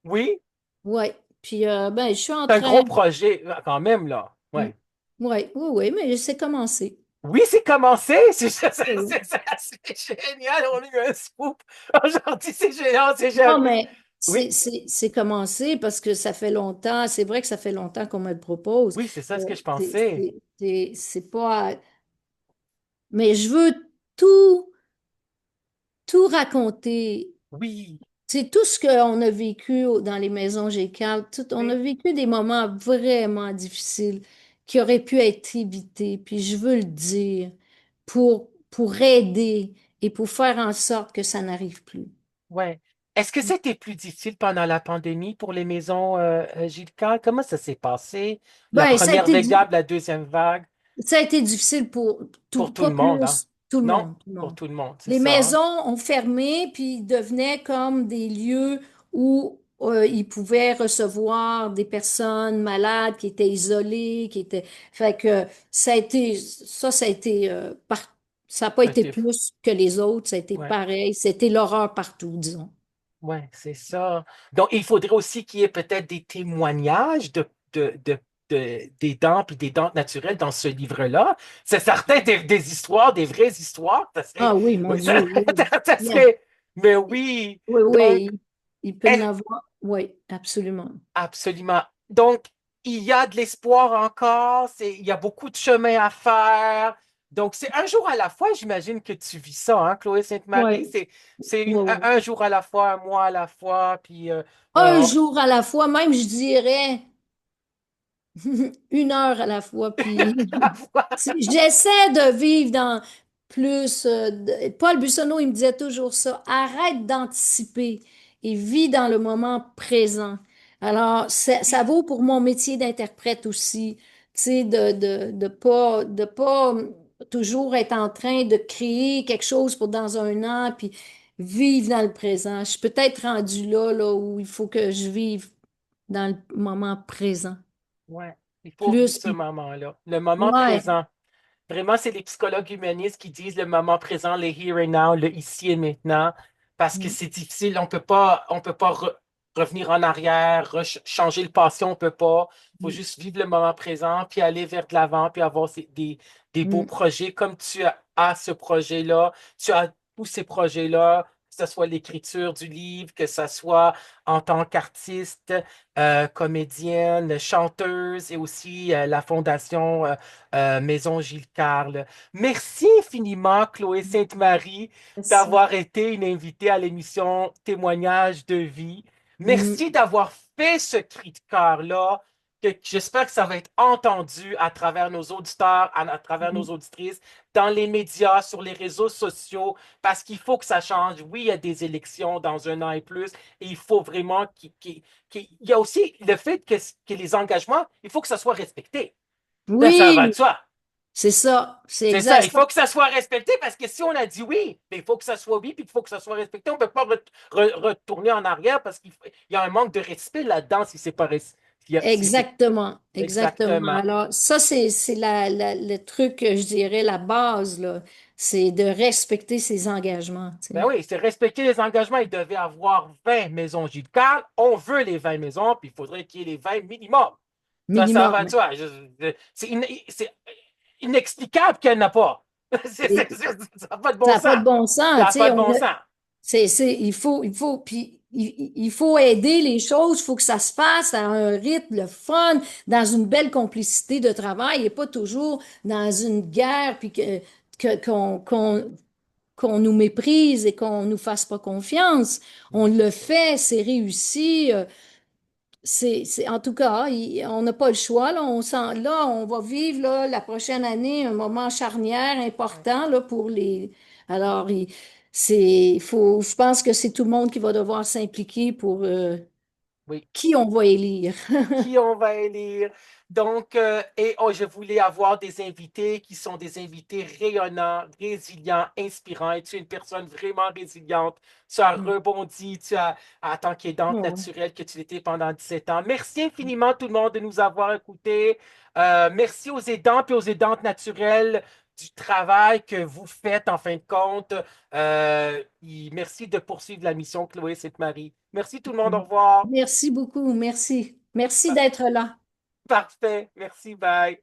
S1: oui.
S2: Oui. Puis, ben, je suis en
S1: C'est un
S2: train.
S1: gros projet, quand même, là.
S2: Oui,
S1: Ouais.
S2: oui, oui, mais c'est commencé.
S1: Oui, c'est commencé.
S2: Oui.
S1: C'est génial. On a eu un scoop. Aujourd'hui, c'est génial.
S2: Non, mais
S1: Oui,
S2: c'est commencé parce que ça fait longtemps. C'est vrai que ça fait longtemps qu'on me le propose.
S1: oui, c'est ça ce que je
S2: C'est
S1: pensais.
S2: c'est pas. Mais je veux tout, tout raconter.
S1: Oui,
S2: C'est tout ce qu'on a vécu dans les maisons G4, on a
S1: oui.
S2: vécu des moments vraiment difficiles qui auraient pu être évités. Puis je veux le dire pour aider et pour faire en sorte que ça n'arrive plus.
S1: Ouais. Est-ce que c'était plus difficile pendant la pandémie pour les maisons, Gilles Carle? Comment ça s'est passé? La
S2: Ben,
S1: première vague, la deuxième vague,
S2: ça a été difficile pour tout,
S1: pour tout
S2: pas
S1: le monde, hein?
S2: Tout le
S1: Non,
S2: monde, tout le
S1: pour
S2: monde.
S1: tout le monde, c'est
S2: Les
S1: ça, hein?
S2: maisons ont fermé, puis ils devenaient comme des lieux où ils pouvaient recevoir des personnes malades qui étaient isolées, qui étaient. Fait que ça a été, ça n'a pas
S1: Ça a
S2: été
S1: été-
S2: plus que les autres, ça a été
S1: Ouais,
S2: pareil. C'était l'horreur partout, disons.
S1: ouais, c'est ça. Donc, il faudrait aussi qu'il y ait peut-être des témoignages des dents et des dents naturelles dans ce livre-là. C'est certain, des histoires, des vraies histoires. Ça serait,
S2: Ah oui, mon
S1: oui,
S2: Dieu, oui.
S1: ça
S2: Yeah.
S1: serait, mais oui.
S2: Oui,
S1: Donc,
S2: oui, il peut en avoir. Oui, absolument.
S1: absolument. Donc, il y a de l'espoir encore. Il y a beaucoup de chemin à faire. Donc, c'est un jour à la fois, j'imagine que tu vis ça, hein, Chloé Sainte-Marie.
S2: Oui,
S1: C'est
S2: oui, oui.
S1: un jour à la fois, un mois à la fois, puis
S2: Un
S1: euh,
S2: jour à la fois, même, je dirais. 1 heure à la fois. Puis
S1: à la fois.
S2: j'essaie de vivre dans plus. Paul Bussonneau, il me disait toujours ça. Arrête d'anticiper et vis dans le moment présent. Alors, ça vaut pour mon métier d'interprète aussi. Tu sais, de pas toujours être en train de créer quelque chose pour dans un an, puis vivre dans le présent. Je suis peut-être rendue là où il faut que je vive dans le moment présent.
S1: Ouais, il faut vivre
S2: Plus,
S1: ce
S2: puis,
S1: moment-là, le moment
S2: ouais.
S1: présent. Vraiment, c'est les psychologues humanistes qui disent le moment présent, le here and now, le ici et maintenant, parce que
S2: Mm,
S1: c'est difficile. On peut pas revenir en arrière, changer le passé, on peut pas. Il faut
S2: mm,
S1: juste vivre le moment présent, puis aller vers de l'avant, puis avoir des beaux
S2: mm,
S1: projets comme as ce projet-là. Tu as tous ces projets-là, que ce soit l'écriture du livre, que ce soit en tant qu'artiste, comédienne, chanteuse, et aussi la fondation. Maison Gilles Carle. Merci infiniment, Chloé Sainte-Marie,
S2: merci.
S1: d'avoir été une invitée à l'émission Témoignages de vie.
S2: Mm,
S1: Merci d'avoir fait ce cri de cœur-là, que j'espère que ça va être entendu à travers nos auditeurs, à travers nos
S2: mm.
S1: auditrices, dans les médias, sur les réseaux sociaux, parce qu'il faut que ça change. Oui, il y a des élections dans 1 an et plus, et il faut vraiment qu'il y a aussi le fait que les engagements, il faut que ça soit respecté. Ça va de
S2: Oui,
S1: soi.
S2: c'est ça, c'est
S1: C'est ça, il
S2: exact.
S1: faut que ça soit respecté parce que si on a dit oui, ben, il faut que ça soit oui, puis il faut que ça soit respecté. On ne peut pas retourner en arrière parce qu'il y a un manque de respect là-dedans si c'est pas si c'est
S2: Exactement, exactement.
S1: exactement.
S2: Alors, ça, c'est le truc, je dirais, la base, là, c'est de respecter ses engagements, tu
S1: Ben
S2: sais.
S1: oui, c'est respecter les engagements. Il devait avoir 20 maisons Gilles Carle. On veut les 20 maisons, puis il faudrait qu'il y ait les 20 minimum. Ça va de
S2: Minimum.
S1: soi. C'est inexplicable qu'elle n'a pas.
S2: Et
S1: Ça n'a pas de bon
S2: ça n'a pas
S1: sens.
S2: de bon
S1: Ça
S2: sens,
S1: n'a
S2: tu
S1: pas
S2: sais.
S1: de bon sens.
S2: Puis il faut aider les choses, il faut que ça se fasse à un rythme, le fun, dans une belle complicité de travail et pas toujours dans une guerre, puis qu'on nous méprise et qu'on nous fasse pas confiance. On le fait, c'est réussi. En tout cas, on n'a pas le choix. Là, là, on va vivre là, la prochaine année un moment charnière important là, pour les. Alors, je pense que c'est tout le monde qui va devoir s'impliquer pour
S1: Oui.
S2: qui on va élire.
S1: Qui on va élire. Donc, je voulais avoir des invités qui sont des invités rayonnants, résilients, inspirants. Et tu es une personne vraiment résiliente. Tu as rebondi, en tant qu'aidante
S2: Ouais.
S1: naturelle que tu l'étais pendant 17 ans. Merci infiniment tout le monde de nous avoir écoutés. Merci aux aidants et aux aidantes naturelles du travail que vous faites en fin de compte. Merci de poursuivre la mission, Chloé Sainte-Marie. Merci tout le monde. Au revoir.
S2: Merci beaucoup. Merci. Merci d'être là.
S1: Parfait. Merci. Bye.